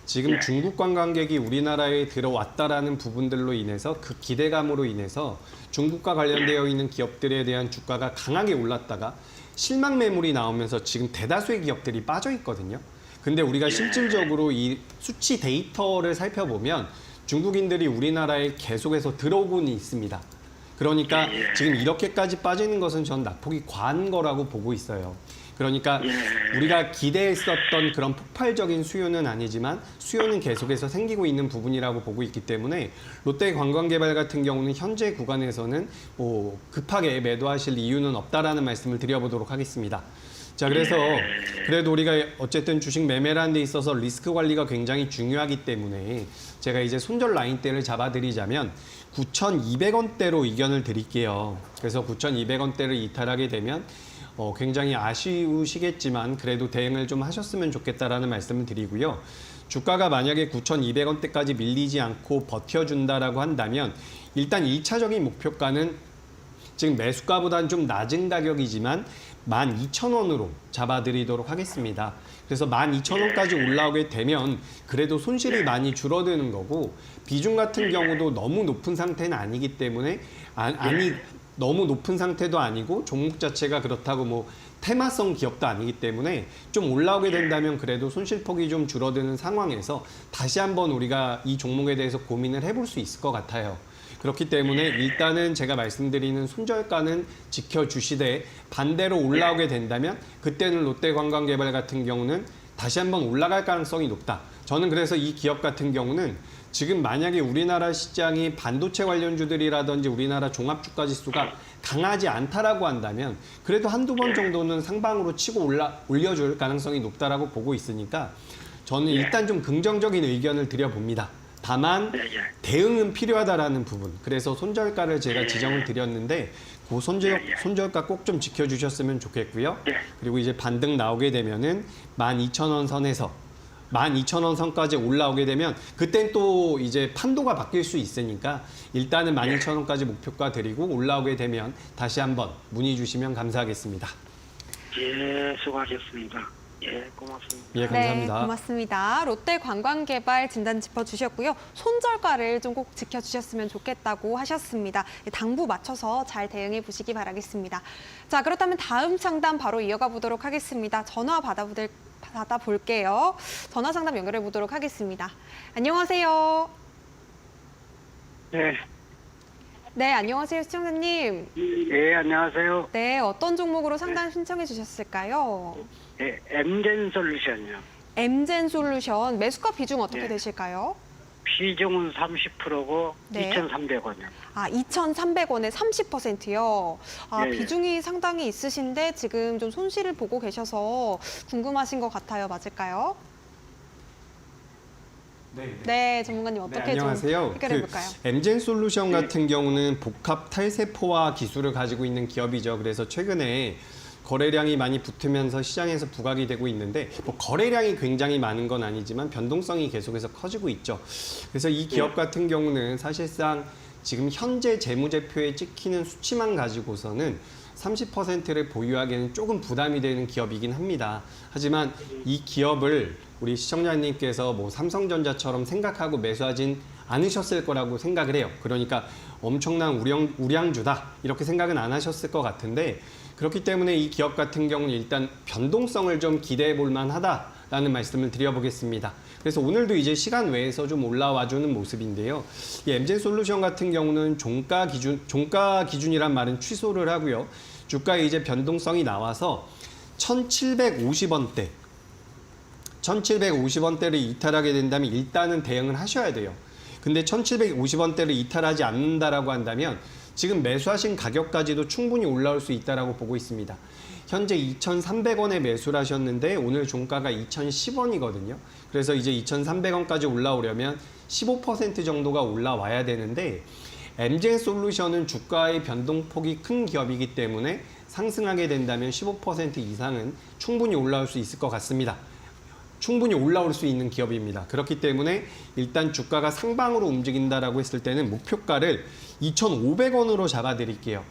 지금 중국 관광객이 우리나라에 들어왔다라는 부분들로 인해서 그 기대감으로 인해서 중국과 관련되어 있는 기업들에 대한 주가가 강하게 올랐다가 실망 매물이 나오면서 지금 대다수의 기업들이 빠져 있거든요. 근데 우리가 실질적으로 이 수치 데이터를 살펴보면 중국인들이 우리나라에 계속해서 들어오고는 있습니다. 그러니까 지금 이렇게까지 빠지는 것은 전 낙폭이 과한 거라고 보고 있어요. 그러니까 우리가 기대했었던 그런 폭발적인 수요는 아니지만 수요는 계속해서 생기고 있는 부분이라고 보고 있기 때문에 롯데관광개발 같은 경우는 현재 구간에서는 뭐 급하게 매도하실 이유는 없다라는 말씀을 드려보도록 하겠습니다. 자, 그래서 그래도 우리가 어쨌든 주식 매매라는 데 있어서 리스크 관리가 굉장히 중요하기 때문에 제가 이제 손절 라인대를 잡아드리자면 9,200원대로 의견을 드릴게요. 그래서 9,200원대를 이탈하게 되면 굉장히 아쉬우시겠지만 그래도 대응을 좀 하셨으면 좋겠다라는 말씀을 드리고요. 주가가 만약에 9,200원대까지 밀리지 않고 버텨준다라고 한다면 일단 1차적인 목표가는 지금 매수가보다는 좀 낮은 가격이지만 12,000원으로 잡아드리도록 하겠습니다. 그래서 12,000원까지 올라오게 되면 그래도 손실이 많이 줄어드는 거고 비중 같은 경우도 너무 높은 상태는 아니기 때문에 너무 높은 상태도 아니고 종목 자체가 그렇다고 뭐 테마성 기업도 아니기 때문에 좀 올라오게 된다면 그래도 손실폭이 좀 줄어드는 상황에서 다시 한번 우리가 이 종목에 대해서 고민을 해볼 수 있을 것 같아요. 그렇기 때문에 일단은 제가 말씀드리는 손절가는 지켜주시되 반대로 올라오게 된다면 그때는 롯데관광개발 같은 경우는 다시 한번 올라갈 가능성이 높다. 저는 그래서 이 기업 같은 경우는 지금 만약에 우리나라 시장이 반도체 관련주들이라든지 우리나라 종합주가지수가 강하지 않다라고 한다면 그래도 한두 번 정도는 상방으로 치고 올려줄 가능성이 높다라고 보고 있으니까 저는 일단 좀 긍정적인 의견을 드려봅니다. 다만 대응은 필요하다라는 부분. 그래서 손절가를 제가 지정을 드렸는데 그 손절가 꼭 좀 지켜주셨으면 좋겠고요. 그리고 이제 반등 나오게 되면은 12,000원 선에서 12,000원 선까지 올라오게 되면 그땐 또 이제 판도가 바뀔 수 있으니까 일단은 12,000원까지 목표가 드리고 올라오게 되면 다시 한번 문의 주시면 감사하겠습니다. 예, 수고하셨습니다. 예, 고맙습니다. 예, 감사합니다. 네, 고맙습니다. 롯데관광개발 진단 짚어주셨고요. 손절가를 좀 꼭 지켜주셨으면 좋겠다고 하셨습니다. 당부 맞춰서 잘 대응해 보시기 바라겠습니다. 자, 그렇다면 다음 상담 바로 이어가 보도록 하겠습니다. 전화 받아볼게요. 전화 상담 연결해 보도록 하겠습니다. 안녕하세요. 네. 네, 안녕하세요, 시청자님. 예, 안녕하세요. 네, 어떤 종목으로 상담 신청해 주셨을까요? 예, 엠젠 솔루션이요. 엠젠 솔루션 매수가 비중 어떻게 네. 되실까요? 비중은 30%고 네. 2,300원이요. 아, 2,300원에 30%요. 아, 예, 예. 비중이 상당히 있으신데 지금 좀 손실을 보고 계셔서 궁금하신 것 같아요. 맞을까요? 네, 전문가님 어떻게 좀 안녕하세요. 해결해 볼까요? 엠젠 솔루션 같은 경우는 복합 탈세포화 기술을 가지고 있는 기업이죠. 그래서 최근에 거래량이 많이 붙으면서 시장에서 부각이 되고 있는데 뭐 거래량이 굉장히 많은 건 아니지만 변동성이 계속해서 커지고 있죠. 그래서 이 기업 같은 경우는 사실상 지금 현재 재무제표에 찍히는 수치만 가지고서는 30%를 보유하기에는 조금 부담이 되는 기업이긴 합니다. 하지만 이 기업을 우리 시청자님께서 뭐 삼성전자처럼 생각하고 매수하진 않으셨을 거라고 생각을 해요. 그러니까 엄청난 우량주다 이렇게 생각은 안 하셨을 것 같은데 그렇기 때문에 이 기업 같은 경우는 일단 변동성을 좀 기대해 볼 만하다라는 말씀을 드려보겠습니다. 그래서 오늘도 이제 시간 외에서 좀 올라와주는 모습인데요. 이 엠젠 솔루션 같은 경우는 종가 기준이란 말은 취소를 하고요. 주가의 이제 변동성이 나와서 1,750원대, 1,750원대를 이탈하게 된다면 일단은 대응을 하셔야 돼요. 근데 1,750원대를 이탈하지 않는다라고 한다면 지금 매수하신 가격까지도 충분히 올라올 수 있다라고 보고 있습니다. 현재 2,300원에 매수를 하셨는데 오늘 종가가 2,010원이거든요. 그래서 이제 2,300원까지 올라오려면 15% 정도가 올라와야 되는데 엠젠 솔루션은 주가의 변동폭이 큰 기업이기 때문에 상승하게 된다면 15% 이상은 충분히 올라올 수 있을 것 같습니다. 충분히 올라올 수 있는 기업입니다. 그렇기 때문에 일단 주가가 상방으로 움직인다라고 했을 때는 목표가를 2,500원으로 잡아드릴게요.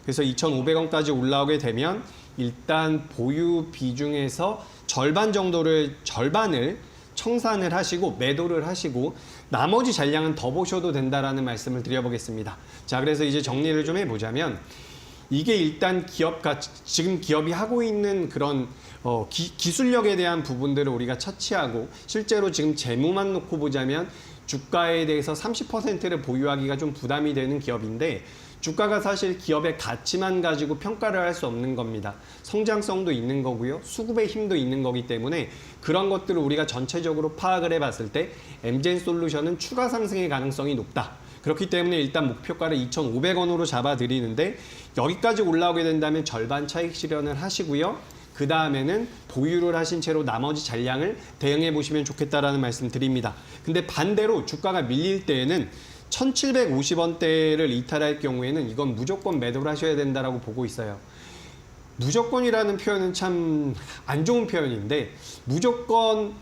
그래서 2,500원까지 올라오게 되면 일단 보유 비중에서 절반을 청산을 하시고 매도를 하시고 나머지 잔량은 더 보셔도 된다라는 말씀을 드려보겠습니다. 자, 그래서 이제 정리를 좀 해보자면 이게 일단 지금 기업이 하고 있는 그런 기술력에 대한 부분들을 우리가 차치하고 실제로 지금 재무만 놓고 보자면 주가에 대해서 30%를 보유하기가 좀 부담이 되는 기업인데 주가가 사실 기업의 가치만 가지고 평가를 할 수 없는 겁니다. 성장성도 있는 거고요. 수급의 힘도 있는 거기 때문에 그런 것들을 우리가 전체적으로 파악을 해봤을 때 엠젠 솔루션은 추가 상승의 가능성이 높다. 그렇기 때문에 일단 목표가를 2,500원으로 잡아드리는데 여기까지 올라오게 된다면 절반 차익 실현을 하시고요. 그 다음에는 보유를 하신 채로 나머지 잔량을 대응해 보시면 좋겠다라는 말씀 드립니다. 근데 반대로 주가가 밀릴 때에는 1,750원대를 이탈할 경우에는 이건 무조건 매도를 하셔야 된다라고 보고 있어요. 무조건이라는 표현은 참 안 좋은 표현인데 무조건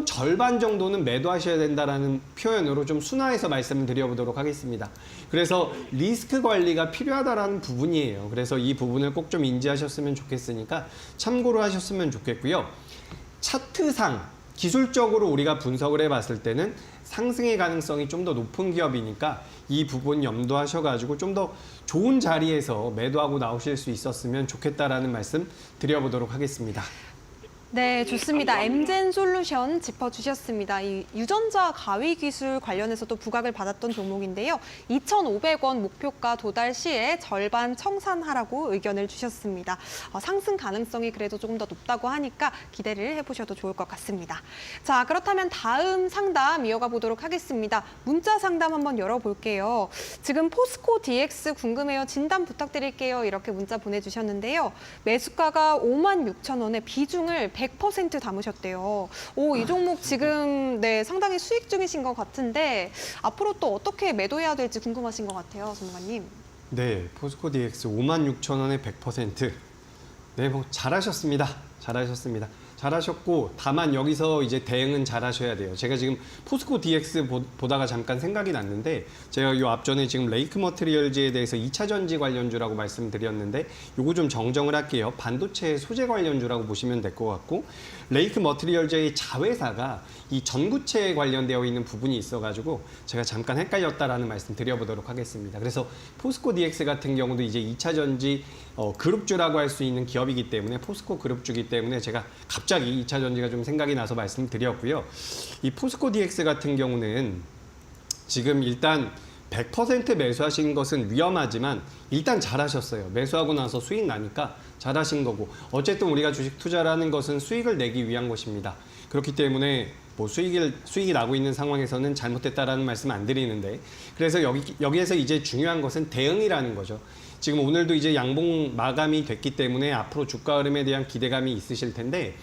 절반 정도는 매도하셔야 된다라는 표현으로 좀 순화해서 말씀을 드려보도록 하겠습니다. 그래서 리스크 관리가 필요하다라는 부분이에요. 그래서 이 부분을 꼭 좀 인지하셨으면 좋겠으니까 참고로 하셨으면 좋겠고요. 차트상 기술적으로 우리가 분석을 해봤을 때는 상승의 가능성이 좀 더 높은 기업이니까 이 부분 염두하셔가지고 좀 더 좋은 자리에서 매도하고 나오실 수 있었으면 좋겠다라는 말씀 드려보도록 하겠습니다. 네, 좋습니다. 엠젠 솔루션 짚어주셨습니다. 이 유전자 가위 기술 관련해서도 부각을 받았던 종목인데요. 2,500원 목표가 도달 시에 절반 청산하라고 의견을 주셨습니다. 상승 가능성이 그래도 조금 더 높다고 하니까 기대를 해보셔도 좋을 것 같습니다. 자, 그렇다면 다음 상담 이어가 보도록 하겠습니다. 문자 상담 한번 열어볼게요. 지금 포스코 DX 궁금해요. 진단 부탁드릴게요. 이렇게 문자 보내주셨는데요. 매수가가 56,000원에 비중을 100% 담으셨대요. 이 종목 지금 상당히 수익 중이신 것 같은데 앞으로 또 어떻게 매도해야 될지 궁금하신 것 같아요, 전문가님. 네, 포스코 DX 56,000원에 100%. 네, 뭐 잘하셨습니다. 잘하셨고 다만 여기서 이제 대응은 잘하셔야 돼요. 제가 지금 포스코 DX 보다가 잠깐 생각이 났는데 제가 이 앞전에 지금 레이크 머티리얼즈에 대해서 2차 전지 관련주라고 말씀드렸는데 요거 좀 정정을 할게요. 반도체 소재 관련주라고 보시면 될 것 같고 레이크 머티리얼즈의 자회사가 이 전구체에 관련되어 있는 부분이 있어가지고 제가 잠깐 헷갈렸다라는 말씀 드려보도록 하겠습니다. 그래서 포스코 DX 같은 경우도 이제 2차 전지 그룹주라고 할 수 있는 기업이기 때문에 포스코 그룹주기 때문에 제가 갑자기 2차 전지가 좀 생각이 나서 말씀드렸고요. 이 포스코 DX 같은 경우는 지금 일단 100% 매수하신 것은 위험하지만 일단 잘하셨어요. 매수하고 나서 수익 나니까 잘하신 거고 어쨌든 우리가 주식 투자를 하는 것은 수익을 내기 위한 것입니다. 그렇기 때문에 뭐 수익이 나고 있는 상황에서는 잘못됐다라는 말씀 안 드리는데 그래서 여기에서 이제 중요한 것은 대응이라는 거죠. 지금 오늘도 이제 양봉 마감이 됐기 때문에 앞으로 주가 흐름에 대한 기대감이 있으실 텐데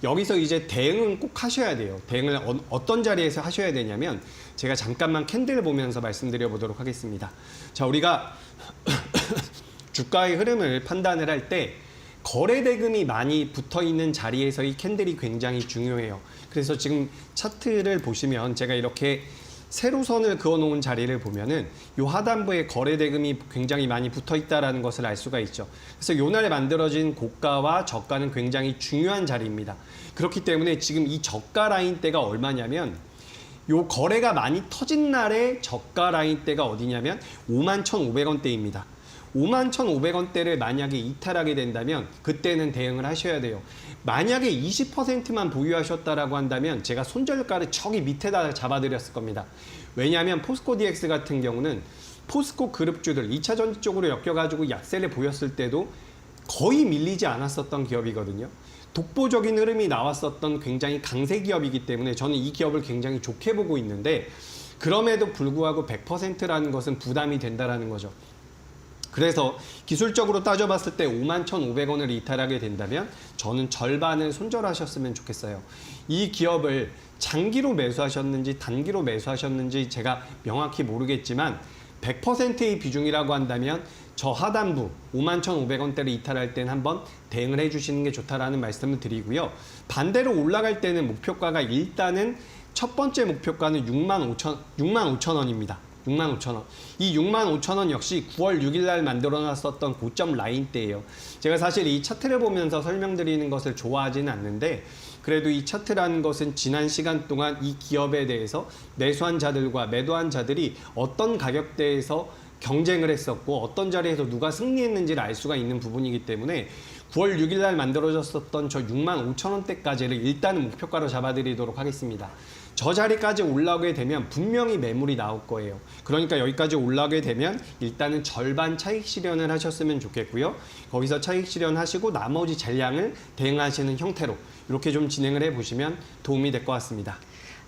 여기서 이제 대응은 꼭 하셔야 돼요. 대응을 어떤 자리에서 하셔야 되냐면 제가 잠깐만 캔들 보면서 말씀드려 보도록 하겠습니다. 자, 우리가 주가의 흐름을 판단을 할 때 거래 대금이 많이 붙어 있는 자리에서의 캔들이 굉장히 중요해요. 그래서 지금 차트를 보시면 제가 이렇게 세로선을 그어 놓은 자리를 보면은 요 하단부에 거래 대금이 굉장히 많이 붙어 있다라는 것을 알 수가 있죠. 그래서 요 날 만들어진 고가와 저가는 굉장히 중요한 자리입니다. 그렇기 때문에 지금 이 저가 라인대가 얼마냐면 요 거래가 많이 터진 날에 저가 라인대가 어디냐면 51,500원대입니다. 51,500원대를 만약에 이탈하게 된다면 그때는 대응을 하셔야 돼요. 만약에 20%만 보유하셨다라고 한다면 제가 손절가를 저기 밑에다 잡아드렸을 겁니다. 왜냐하면 포스코 DX 같은 경우는 포스코 그룹주들 2차 전지 쪽으로 엮여가지고 약세를 보였을 때도 거의 밀리지 않았었던 기업이거든요. 독보적인 흐름이 나왔었던 굉장히 강세 기업이기 때문에 저는 이 기업을 굉장히 좋게 보고 있는데 그럼에도 불구하고 100%라는 것은 부담이 된다라는 거죠. 그래서 기술적으로 따져봤을 때 51,500원을 이탈하게 된다면 저는 절반을 손절하셨으면 좋겠어요. 이 기업을 장기로 매수하셨는지 단기로 매수하셨는지 제가 명확히 모르겠지만 100%의 비중이라고 한다면 저 하단부 51,500원대를 이탈할 때는 한번 대응을 해주시는 게 좋다라는 말씀을 드리고요. 반대로 올라갈 때는 목표가가 일단은 첫 번째 목표가는 65,000원입니다. 65,000원. 이 65,000원 역시 9월 6일 날 만들어놨었던 고점 라인대예요. 제가 사실 이 차트를 보면서 설명드리는 것을 좋아하지는 않는데 그래도 이 차트라는 것은 지난 시간 동안 이 기업에 대해서 매수한 자들과 매도한 자들이 어떤 가격대에서 경쟁을 했었고 어떤 자리에서 누가 승리했는지를 알 수가 있는 부분이기 때문에 9월 6일 날 만들어졌었던 저 65,000원대까지를 일단은 목표가로 잡아드리도록 하겠습니다. 저 자리까지 올라오게 되면 분명히 매물이 나올 거예요. 그러니까 여기까지 올라오게 되면 일단은 절반 차익 실현을 하셨으면 좋겠고요. 거기서 차익 실현하시고 나머지 잔량을 대응하시는 형태로 이렇게 좀 진행을 해보시면 도움이 될 것 같습니다.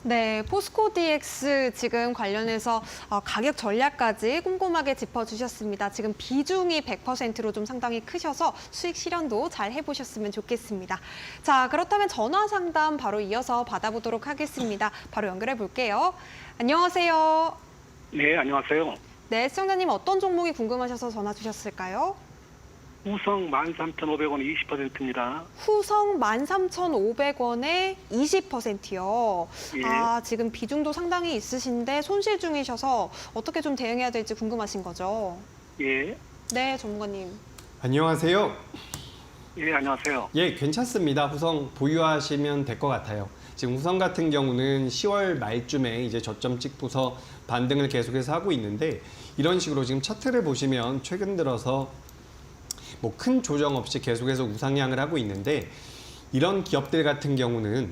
네, 포스코 DX 지금 관련해서 가격 전략까지 꼼꼼하게 짚어주셨습니다. 지금 비중이 100%로 좀 상당히 크셔서 수익 실현도 잘 해보셨으면 좋겠습니다. 자, 그렇다면 전화 상담 바로 이어서 받아보도록 하겠습니다. 바로 연결해 볼게요. 안녕하세요. 네, 안녕하세요. 네, 시청자님 어떤 종목이 궁금하셔서 전화 주셨을까요? 우성 13,500원 20%입니다. 후성 13,500원에 20%요. 예. 아, 지금 비중도 상당히 있으신데 손실 중이셔서 어떻게 좀 대응해야 될지 궁금하신 거죠? 예. 네, 전문가님. 안녕하세요. 예, 안녕하세요. 예, 괜찮습니다. 후성 보유하시면 될 것 같아요. 지금 후성 같은 경우는 10월 말쯤에 이제 저점 찍고서 반등을 계속해서 하고 있는데 이런 식으로 지금 차트를 보시면 최근 들어서 뭐 큰 조정 없이 계속해서 우상향을 하고 있는데 이런 기업들 같은 경우는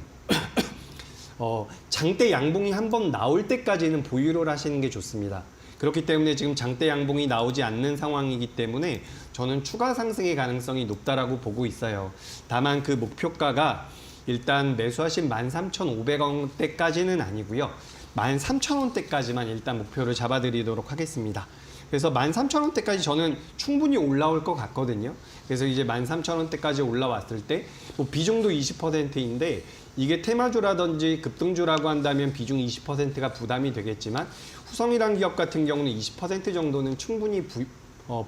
장대 양봉이 한번 나올 때까지는 보유를 하시는 게 좋습니다. 그렇기 때문에 지금 장대 양봉이 나오지 않는 상황이기 때문에 저는 추가 상승의 가능성이 높다라고 보고 있어요. 다만 그 목표가가 일단 매수하신 13,500원대까지는 아니고요. 13,000원대까지만 일단 목표를 잡아드리도록 하겠습니다. 그래서 13,000원대까지 저는 충분히 올라올 것 같거든요. 그래서 이제 13,000원대까지 올라왔을 때 뭐 비중도 20%인데 이게 테마주라든지 급등주라고 한다면 비중 20%가 부담이 되겠지만 후성이란 기업 같은 경우는 20% 정도는 충분히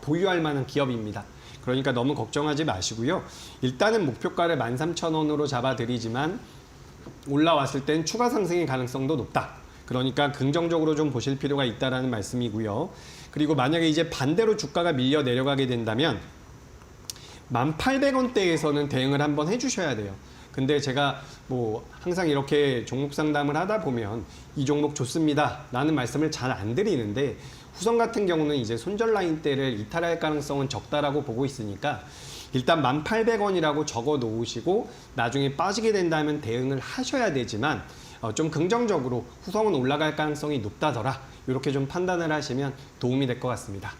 보유할 만한 기업입니다. 그러니까 너무 걱정하지 마시고요. 일단은 목표가를 13,000원으로 잡아드리지만 올라왔을 땐 추가 상승의 가능성도 높다. 그러니까 긍정적으로 좀 보실 필요가 있다라는 말씀이고요. 그리고 만약에 이제 반대로 주가가 밀려 내려가게 된다면 1,800원대에서는 대응을 한번 해주셔야 돼요. 근데 제가 뭐 항상 이렇게 종목 상담을 하다 보면 이 종목 좋습니다 라는 말씀을 잘 안 드리는데 후성 같은 경우는 이제 손절 라인대를 이탈할 가능성은 적다라고 보고 있으니까 일단 1,800원이라고 적어 놓으시고 나중에 빠지게 된다면 대응을 하셔야 되지만 좀 긍정적으로 후성은 올라갈 가능성이 높다더라. 이렇게 좀 판단을 하시면 도움이 될 것 같습니다.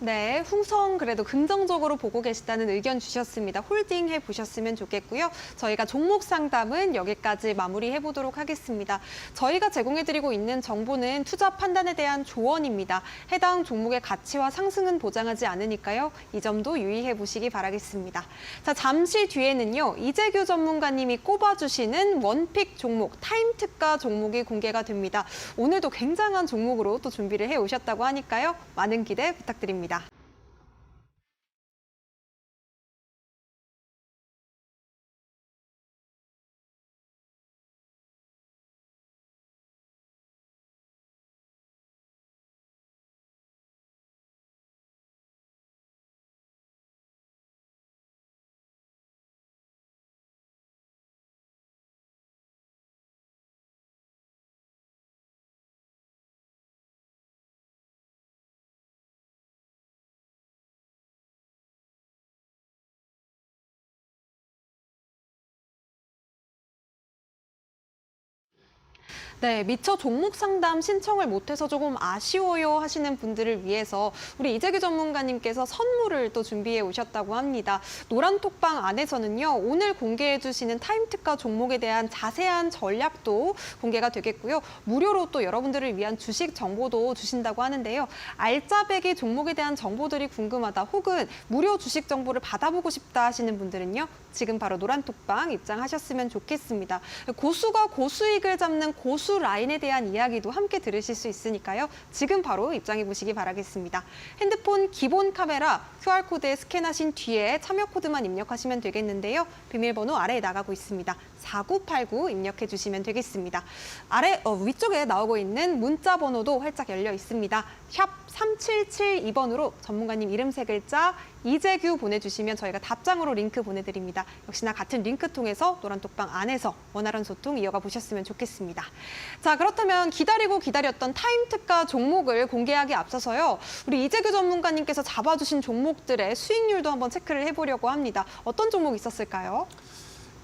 네, 후성 그래도 긍정적으로 보고 계시다는 의견 주셨습니다. 홀딩 해보셨으면 좋겠고요. 저희가 종목 상담은 여기까지 마무리해 보도록 하겠습니다. 저희가 제공해드리고 있는 정보는 투자 판단에 대한 조언입니다. 해당 종목의 가치와 상승은 보장하지 않으니까요. 이 점도 유의해 보시기 바라겠습니다. 자, 잠시 뒤에는요. 이재규 전문가님이 꼽아주시는 원픽 종목, 타임특가 종목이 공개가 됩니다. 오늘도 굉장한 종목으로 또 준비를 해오셨다고 하니까요. 많은 기대 부탁드립니다. 네, 미처 종목 상담 신청을 못해서 조금 아쉬워요 하시는 분들을 위해서 우리 이재규 전문가님께서 선물을 또 준비해 오셨다고 합니다. 노란톡방 안에서는요, 오늘 공개해 주시는 타임특가 종목에 대한 자세한 전략도 공개가 되겠고요. 무료로 또 여러분들을 위한 주식 정보도 주신다고 하는데요. 알짜배기 종목에 대한 정보들이 궁금하다 혹은 무료 주식 정보를 받아보고 싶다 하시는 분들은요. 지금 바로 노란톡방 입장하셨으면 좋겠습니다. 고수가 고수익을 잡는 고수 라인에 대한 이야기도 함께 들으실 수 있으니까요. 지금 바로 입장해 보시기 바라겠습니다. 핸드폰 기본 카메라 QR코드에 스캔하신 뒤에 참여 코드만 입력하시면 되겠는데요. 비밀번호 아래에 나가고 있습니다. 4989 입력해 주시면 되겠습니다. 위쪽에 나오고 있는 문자 번호도 활짝 열려 있습니다. 샵 3772번으로 전문가님 이름 3글자 이재규 보내주시면 저희가 답장으로 링크 보내드립니다. 역시나 같은 링크 통해서 노란톡방 안에서 원활한 소통 이어가 보셨으면 좋겠습니다. 자, 그렇다면 기다렸던 타임특가 종목을 공개하기 앞서서요. 우리 이재규 전문가님께서 잡아주신 종목들의 수익률도 한번 체크를 해보려고 합니다. 어떤 종목 있었을까요?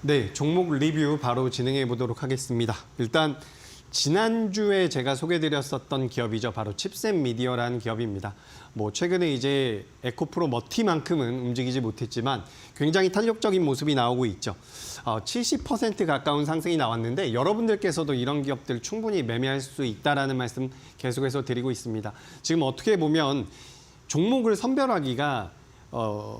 네, 종목 리뷰 바로 진행해 보도록 하겠습니다. 일단 지난주에 제가 소개드렸었던 기업이죠. 바로 칩셋 미디어라는 기업입니다. 최근에 이제 에코프로 머티만큼은 움직이지 못했지만 굉장히 탄력적인 모습이 나오고 있죠. 70% 가까운 상승이 나왔는데 여러분들께서도 이런 기업들 충분히 매매할 수 있다라는 말씀 계속해서 드리고 있습니다. 지금 어떻게 보면 종목을 선별하기가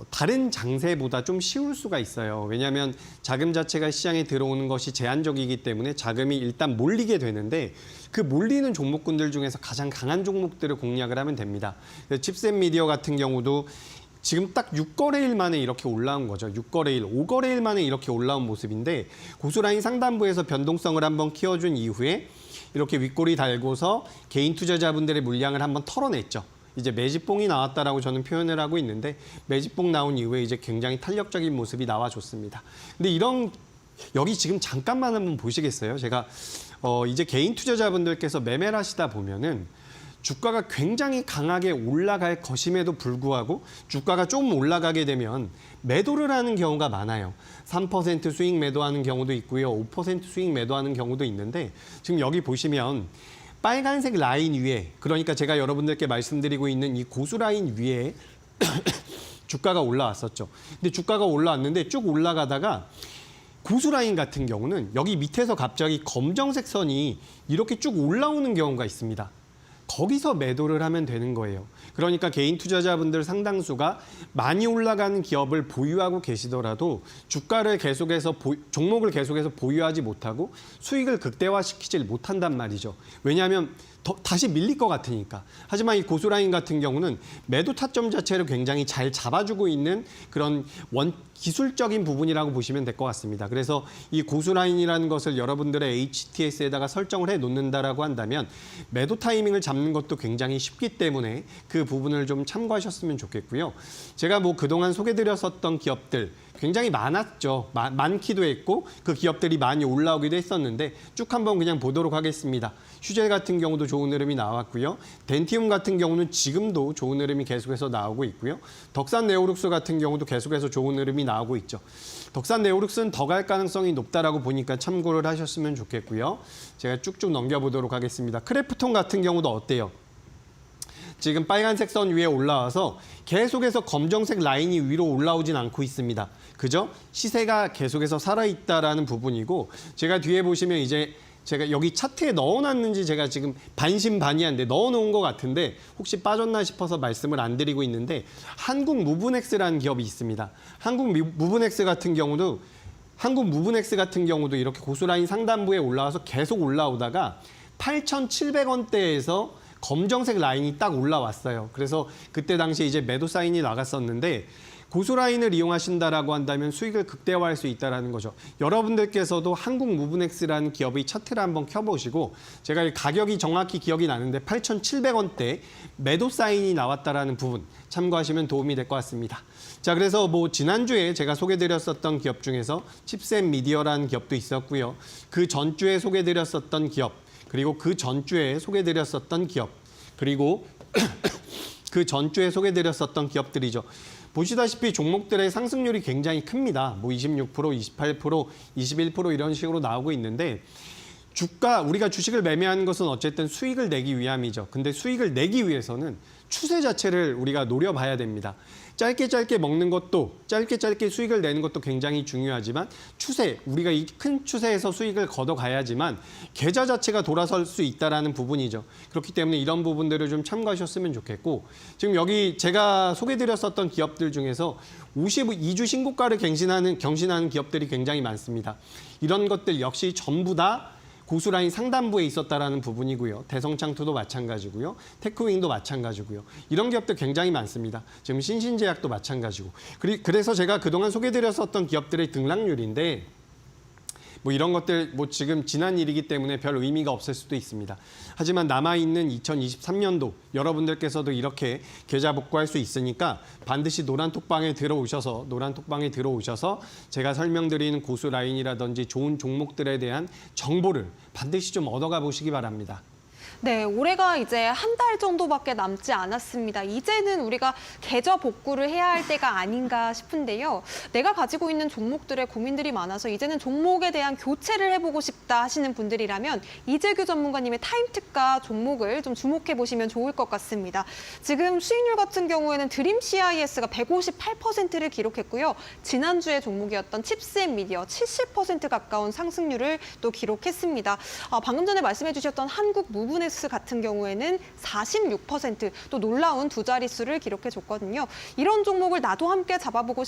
다른 장세보다 좀 쉬울 수가 있어요. 왜냐하면 자금 자체가 시장에 들어오는 것이 제한적이기 때문에 자금이 일단 몰리게 되는데 그 몰리는 종목군들 중에서 가장 강한 종목들을 공략을 하면 됩니다. 칩셋 미디어 같은 경우도 지금 딱 6거래일 만에 이렇게 올라온 거죠. 6거래일, 5거래일 만에 이렇게 올라온 모습인데 고수라인 상단부에서 변동성을 한번 키워준 이후에 이렇게 윗꼬리 달고서 개인 투자자분들의 물량을 한번 털어냈죠. 이제 매집봉이 나왔다라고 저는 표현을 하고 있는데 매집봉 나온 이후에 이제 굉장히 탄력적인 모습이 나와줬습니다. 근데 여기 지금 잠깐만 한번 보시겠어요? 제가 이제 개인 투자자분들께서 매매를 하시다 보면은 주가가 굉장히 강하게 올라갈 것임에도 불구하고 주가가 좀 올라가게 되면 매도를 하는 경우가 많아요. 3% 수익 매도하는 경우도 있고요. 5% 수익 매도하는 경우도 있는데 지금 여기 보시면 빨간색 라인 위에, 그러니까 제가 여러분들께 말씀드리고 있는 이 고수 라인 위에 주가가 올라왔었죠. 근데 주가가 올라왔는데 쭉 올라가다가 고수 라인 같은 경우는 여기 밑에서 갑자기 검정색 선이 이렇게 쭉 올라오는 경우가 있습니다. 거기서 매도를 하면 되는 거예요. 그러니까 개인 투자자분들 상당수가 많이 올라가는 기업을 보유하고 계시더라도 주가를 종목을 계속해서 보유하지 못하고 수익을 극대화시키질 못한단 말이죠. 왜냐하면 다시 밀릴 것 같으니까. 하지만 이 고수라인 같은 경우는 매도 타점 자체를 굉장히 잘 잡아주고 있는 그런 기술적인 부분이라고 보시면 될 것 같습니다. 그래서 이 고수라인이라는 것을 여러분들의 HTS에다가 설정을 해 놓는다라고 한다면 매도 타이밍을 잡는 것도 굉장히 쉽기 때문에 그 그 부분을 좀 참고하셨으면 좋겠고요. 제가 뭐 그동안 소개드렸었던 기업들 굉장히 많았죠. 많기도 했고 그 기업들이 많이 올라오기도 했었는데 쭉 한번 그냥 보도록 하겠습니다. 휴젤 같은 경우도 좋은 흐름이 나왔고요. 덴티움 같은 경우는 지금도 좋은 흐름이 계속해서 나오고 있고요. 덕산 네오룩스 같은 경우도 계속해서 좋은 흐름이 나오고 있죠. 덕산 네오룩스는 더 갈 가능성이 높다라고 보니까 참고를 하셨으면 좋겠고요. 제가 쭉쭉 넘겨보도록 하겠습니다. 크래프톤 같은 경우도 어때요? 지금 빨간색 선 위에 올라와서 계속해서 검정색 라인이 위로 올라오진 않고 있습니다. 그죠? 시세가 계속해서 살아있다라는 부분이고 제가 뒤에 보시면 이제 제가 여기 차트에 넣어놨는지 제가 지금 반신반의한데 넣어놓은 것 같은데 혹시 빠졌나 싶어서 말씀을 안 드리고 있는데 한국 무브넥스라는 기업이 있습니다. 한국 무브넥스 같은 경우도 이렇게 고수라인 상단부에 올라와서 계속 올라오다가 8,700원대에서 검정색 라인이 딱 올라왔어요. 그래서 그때 당시에 이제 매도 사인이 나갔었는데 고수라인을 이용하신다라고 한다면 수익을 극대화할 수 있다는 거죠. 여러분들께서도 한국 무브넥스라는 기업의 차트를 한번 켜보시고 제가 가격이 정확히 기억이 나는데 8,700원대 매도 사인이 나왔다라는 부분 참고하시면 도움이 될 것 같습니다. 자, 그래서 뭐 지난주에 제가 소개드렸었던 기업 중에서 칩셋 미디어라는 기업도 있었고요. 그 전주에 소개드렸었던 기업, 그리고 그 전주에 소개드렸었던 기업, 그리고 그 전주에 소개드렸었던 기업들이죠. 보시다시피 종목들의 상승률이 굉장히 큽니다. 뭐 26%, 28%, 21% 이런 식으로 나오고 있는데 우리가 주식을 매매하는 것은 어쨌든 수익을 내기 위함이죠. 근데 수익을 내기 위해서는 추세 자체를 우리가 노려봐야 됩니다. 짧게 먹는 것도 짧게 수익을 내는 것도 굉장히 중요하지만 우리가 이 큰 추세에서 수익을 걷어가야지만 계좌 자체가 돌아설 수 있다는 부분이죠. 그렇기 때문에 이런 부분들을 좀 참고하셨으면 좋겠고 지금 여기 제가 소개드렸었던 기업들 중에서 52주 신고가를 경신하는 기업들이 굉장히 많습니다. 이런 것들 역시 전부 다 고수라인 상단부에 있었다라는 부분이고요. 대성창투도 마찬가지고요. 테크윙도 마찬가지고요. 이런 기업들 굉장히 많습니다. 지금 신신제약도 마찬가지고. 그래서 제가 그동안 소개드렸었던 기업들의 등락률인데 뭐 이런 것들 뭐 지금 지난 일이기 때문에 별 의미가 없을 수도 있습니다. 하지만 남아있는 2023년도 여러분들께서도 이렇게 계좌 복구할 수 있으니까 반드시 노란톡방에 들어오셔서 제가 설명드리는 고수 라인이라든지 좋은 종목들에 대한 정보를 반드시 좀 얻어가 보시기 바랍니다. 네, 올해가 이제 한 달 정도밖에 남지 않았습니다. 이제는 우리가 계좌 복구를 해야 할 때가 아닌가 싶은데요. 내가 가지고 있는 종목들의 고민들이 많아서 이제는 종목에 대한 교체를 해보고 싶다 하시는 분들이라면 이재규 전문가님의 타임특가 종목을 좀 주목해 보시면 좋을 것 같습니다. 지금 수익률 같은 경우에는 드림 CIS가 158%를 기록했고요. 지난주에 종목이었던 칩셋 미디어 70% 가까운 상승률을 또 기록했습니다. 방금 전에 말씀해 주셨던 한국 무브넥스 같은 경우에는 46%, 또 놀라운 두 자릿수를 기록해줬거든요. 이런 종목을 나도 함께 잡아보고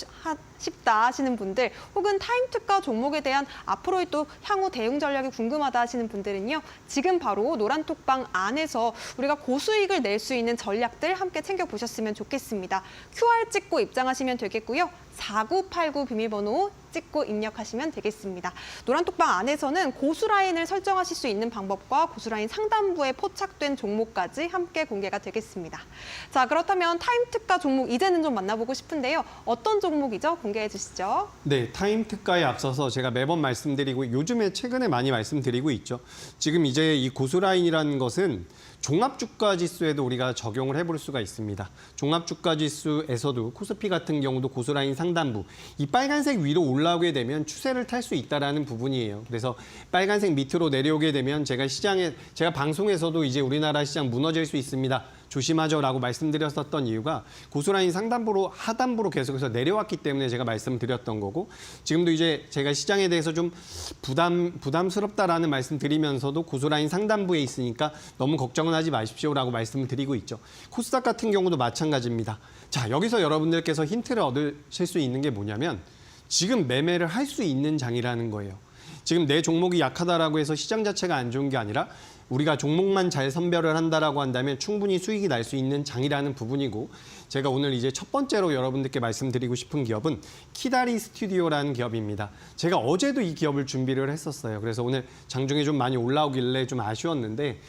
싶다 하시는 분들, 혹은 타임특가 종목에 대한 앞으로의 또 향후 대응 전략이 궁금하다 하시는 분들은요. 지금 바로 노란톡방 안에서 우리가 고수익을 낼 수 있는 전략들 함께 챙겨보셨으면 좋겠습니다. QR 찍고 입장하시면 되겠고요. 4989 비밀번호 찍고 입력하시면 되겠습니다. 노란톡방 안에서는 고수라인을 설정하실 수 있는 방법과 고수라인 상단부에 포착된 종목까지 함께 공개가 되겠습니다. 자, 그렇다면 타임특가 종목 이제는 좀 만나보고 싶은데요. 어떤 종목이죠? 공개해 주시죠. 네, 타임특가에 앞서서 제가 매번 말씀드리고 요즘에 최근에 많이 말씀드리고 있죠. 지금 이제 이 고수라인이라는 것은 종합주가지수에도 우리가 적용을 해볼 수가 있습니다. 종합주가지수에서도 코스피 같은 경우도 고수라인 상단부, 이 빨간색 위로 올라오게 되면 추세를 탈 수 있다라는 부분이에요. 그래서 빨간색 밑으로 내려오게 되면 제가 방송에서도 이제 우리나라 시장 무너질 수 있습니다. 조심하죠라고 말씀드렸었던 이유가 고수라인 상단부로 하단부로 계속해서 내려왔기 때문에 제가 말씀드렸던 거고, 지금도 이제 제가 시장에 대해서 좀 부담스럽다라는 말씀드리면서도 고수라인 상단부에 있으니까 너무 걱정은 하지 마십시오라고 말씀을 드리고 있죠. 코스닥 같은 경우도 마찬가지입니다. 자, 여기서 여러분들께서 힌트를 얻으실 수 있는 게 뭐냐면 지금 매매를 할 수 있는 장이라는 거예요. 지금 내 종목이 약하다라고 해서 시장 자체가 안 좋은 게 아니라 우리가 종목만 잘 선별을 한다라고 한다면 충분히 수익이 날 수 있는 장이라는 부분이고, 제가 오늘 이제 첫 번째로 여러분들께 말씀드리고 싶은 기업은 키다리 스튜디오라는 기업입니다. 제가 어제도 이 기업을 준비를 했었어요. 그래서 오늘 장중에 좀 많이 올라오길래 좀 아쉬웠는데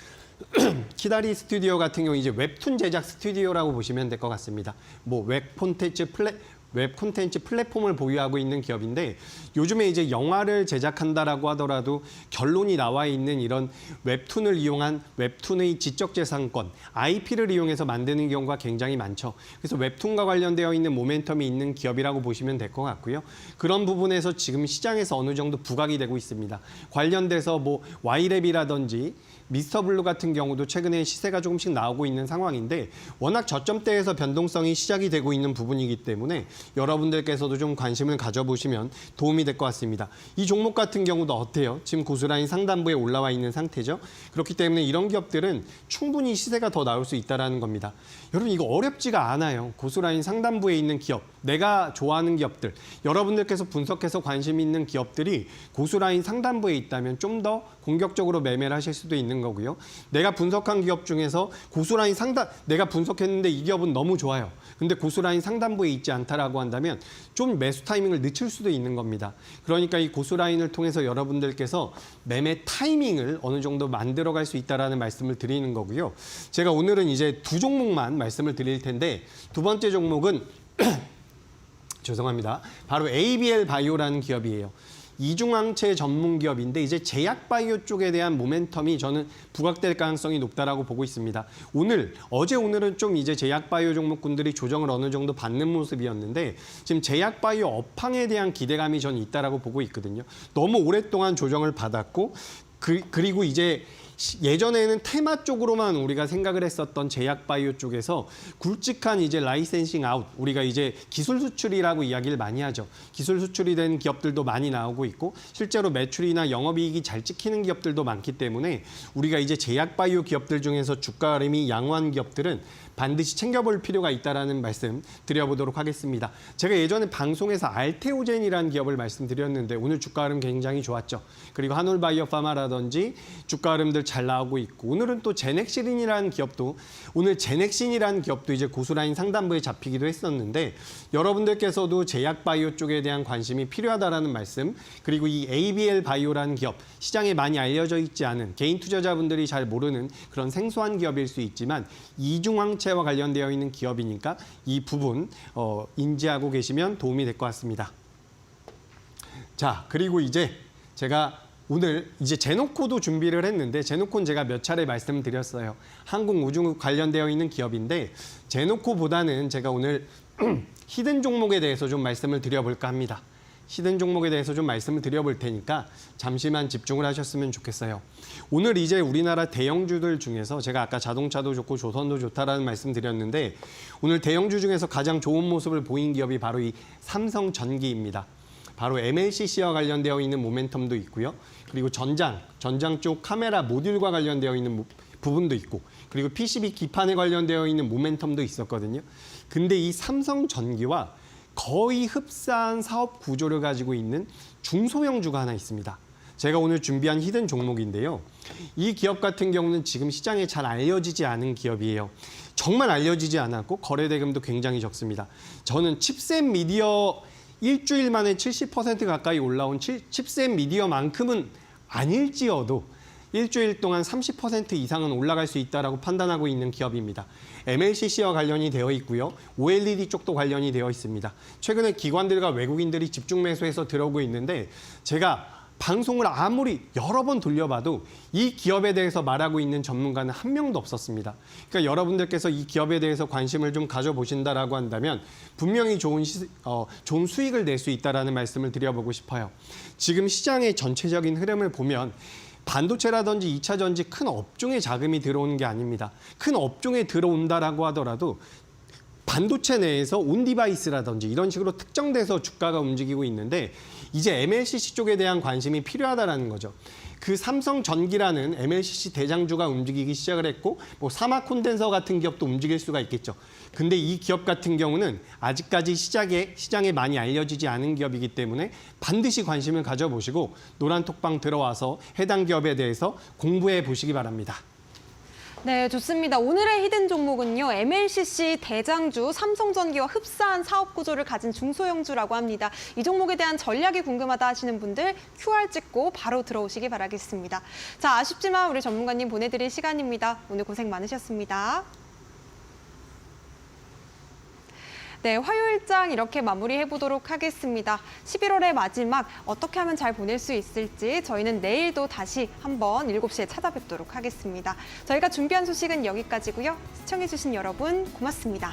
키다리 스튜디오 같은 경우 이제 웹툰 제작 스튜디오라고 보시면 될 것 같습니다. 뭐 웹 콘텐츠 플랫폼을 보유하고 있는 기업인데 요즘에 이제 영화를 제작한다라고 하더라도 결론이 나와 있는 이런 웹툰을 이용한 웹툰의 지적재산권, IP를 이용해서 만드는 경우가 굉장히 많죠. 그래서 웹툰과 관련되어 있는 모멘텀이 있는 기업이라고 보시면 될 것 같고요. 그런 부분에서 지금 시장에서 어느 정도 부각이 되고 있습니다. 관련돼서 뭐 Y랩이라든지 미스터블루 같은 경우도 최근에 시세가 조금씩 나오고 있는 상황인데 워낙 저점대에서 변동성이 시작이 되고 있는 부분이기 때문에 여러분들께서도 좀 관심을 가져보시면 도움이 될 것 같습니다. 이 종목 같은 경우도 어때요? 지금 고스란히 상단부에 올라와 있는 상태죠. 그렇기 때문에 이런 기업들은 충분히 시세가 더 나올 수 있다는 겁니다. 여러분 이거 어렵지가 않아요. 고스란히 상단부에 있는 기업, 내가 좋아하는 기업들, 여러분들께서 분석해서 관심 있는 기업들이 고스란히 상단부에 있다면 좀 더 공격적으로 매매를 하실 수도 있는 거고요. 내가 분석한 기업 중에서 고스란히 내가 분석했는데 이 기업은 너무 좋아요. 근데 고스란히 상단부에 있지 않다라고 한다면 좀 매수 타이밍을 늦출 수도 있는 겁니다. 그러니까 이 고스라인을 통해서 여러분들께서 매매 타이밍을 어느 정도 만들어갈 수 있다라는 말씀을 드리는 거고요. 제가 오늘은 이제 두 종목만 말씀을 드릴 텐데 두 번째 종목은 죄송합니다. 바로 ABL 바이오라는 기업이에요. 이중항체 전문 기업인데 이제 제약 바이오 쪽에 대한 모멘텀이 저는 부각될 가능성이 높다라고 보고 있습니다. 오늘은 좀 이제 제약 바이오 종목군들이 조정을 어느 정도 받는 모습이었는데 지금 제약 바이오 업황에 대한 기대감이 저는 있다라고 보고 있거든요. 너무 오랫동안 조정을 받았고 그리고 이제 예전에는 테마 쪽으로만 우리가 생각을 했었던 제약 바이오 쪽에서 굵직한 이제 라이센싱 아웃, 우리가 이제 기술 수출이라고 이야기를 많이 하죠. 기술 수출이 된 기업들도 많이 나오고 있고 실제로 매출이나 영업이익이 잘 찍히는 기업들도 많기 때문에 우리가 이제 제약 바이오 기업들 중에서 주가 흐름이 양호한 기업들은 반드시 챙겨볼 필요가 있다라는 말씀 드려보도록 하겠습니다. 제가 예전에 방송에서 알테오젠이라는 기업을 말씀드렸는데 오늘 주가 흐름 굉장히 좋았죠. 그리고 한올바이오파마라든지 주가 흐름들 잘 나오고 있고 오늘은 또 제넥신이라는 기업도 이제 고스란히 상단부에 잡히기도 했었는데 여러분들께서도 제약 바이오 쪽에 대한 관심이 필요하다라는 말씀 그리고 이 ABL 바이오라는 기업 시장에 많이 알려져 있지 않은 개인 투자자분들이 잘 모르는 그런 생소한 기업일 수 있지만 이중항체와 관련되어 있는 기업이니까 이 부분 인지하고 계시면 도움이 될 것 같습니다. 자, 그리고 이제 제가 오늘 이제 제노코도 준비를 했는데 제노코는 제가 몇 차례 말씀드렸어요. 항공우주 관련되어 있는 기업인데 제노코보다는 제가 오늘 히든 종목에 대해서 좀 말씀을 드려볼까 합니다. 히든 종목에 대해서 좀 말씀을 드려볼 테니까 잠시만 집중을 하셨으면 좋겠어요. 오늘 이제 우리나라 대형주들 중에서 제가 아까 자동차도 좋고 조선도 좋다라는 말씀 드렸는데 오늘 대형주 중에서 가장 좋은 모습을 보인 기업이 바로 이 삼성전기입니다. 바로 MLCC와 관련되어 있는 모멘텀도 있고요. 그리고 전장 쪽 카메라 모듈과 관련되어 있는 부분도 있고 그리고 PCB 기판에 관련되어 있는 모멘텀도 있었거든요. 근데 이 삼성전기와 거의 흡사한 사업 구조를 가지고 있는 중소형주가 하나 있습니다. 제가 오늘 준비한 히든 종목인데요. 이 기업 같은 경우는 지금 시장에 잘 알려지지 않은 기업이에요. 정말 알려지지 않았고 거래 대금도 굉장히 적습니다. 저는 칩셋 미디어 일주일 만에 70% 가까이 올라온 칩셋 미디어만큼은 아닐지어도 일주일 동안 30% 이상은 올라갈 수 있다라고 판단하고 있는 기업입니다. MLCC와 관련이 되어 있고요. OLED 쪽도 관련이 되어 있습니다. 최근에 기관들과 외국인들이 집중 매수해서 들어오고 있는데 제가 방송을 아무리 여러 번 돌려봐도 이 기업에 대해서 말하고 있는 전문가는 한 명도 없었습니다. 그러니까 여러분들께서 이 기업에 대해서 관심을 좀 가져보신다라고 한다면 분명히 좋은 수익을 낼 수 있다라는 말씀을 드려보고 싶어요. 지금 시장의 전체적인 흐름을 보면 반도체라든지 2차 전지 큰 업종에 자금이 들어오는 게 아닙니다. 큰 업종에 들어온다라고 하더라도 반도체 내에서 온디바이스라든지 이런 식으로 특정돼서 주가가 움직이고 있는데 이제 MLCC 쪽에 대한 관심이 필요하다라는 거죠. 그 삼성전기라는 MLCC 대장주가 움직이기 시작을 했고 뭐 사마 콘덴서 같은 기업도 움직일 수가 있겠죠. 근데 이 기업 같은 경우는 아직까지 시장에 많이 알려지지 않은 기업이기 때문에 반드시 관심을 가져보시고 노란톡방 들어와서 해당 기업에 대해서 공부해 보시기 바랍니다. 네, 좋습니다. 오늘의 히든 종목은요, MLCC 대장주 삼성전기와 흡사한 사업 구조를 가진 중소형주라고 합니다. 이 종목에 대한 전략이 궁금하다 하시는 분들 QR 찍고 바로 들어오시기 바라겠습니다. 자, 아쉽지만 우리 전문가님 보내드릴 시간입니다. 오늘 고생 많으셨습니다. 네, 화요일장 이렇게 마무리해보도록 하겠습니다. 11월의 마지막 어떻게 하면 잘 보낼 수 있을지 저희는 내일도 다시 한번 7시에 찾아뵙도록 하겠습니다. 저희가 준비한 소식은 여기까지고요. 시청해주신 여러분 고맙습니다.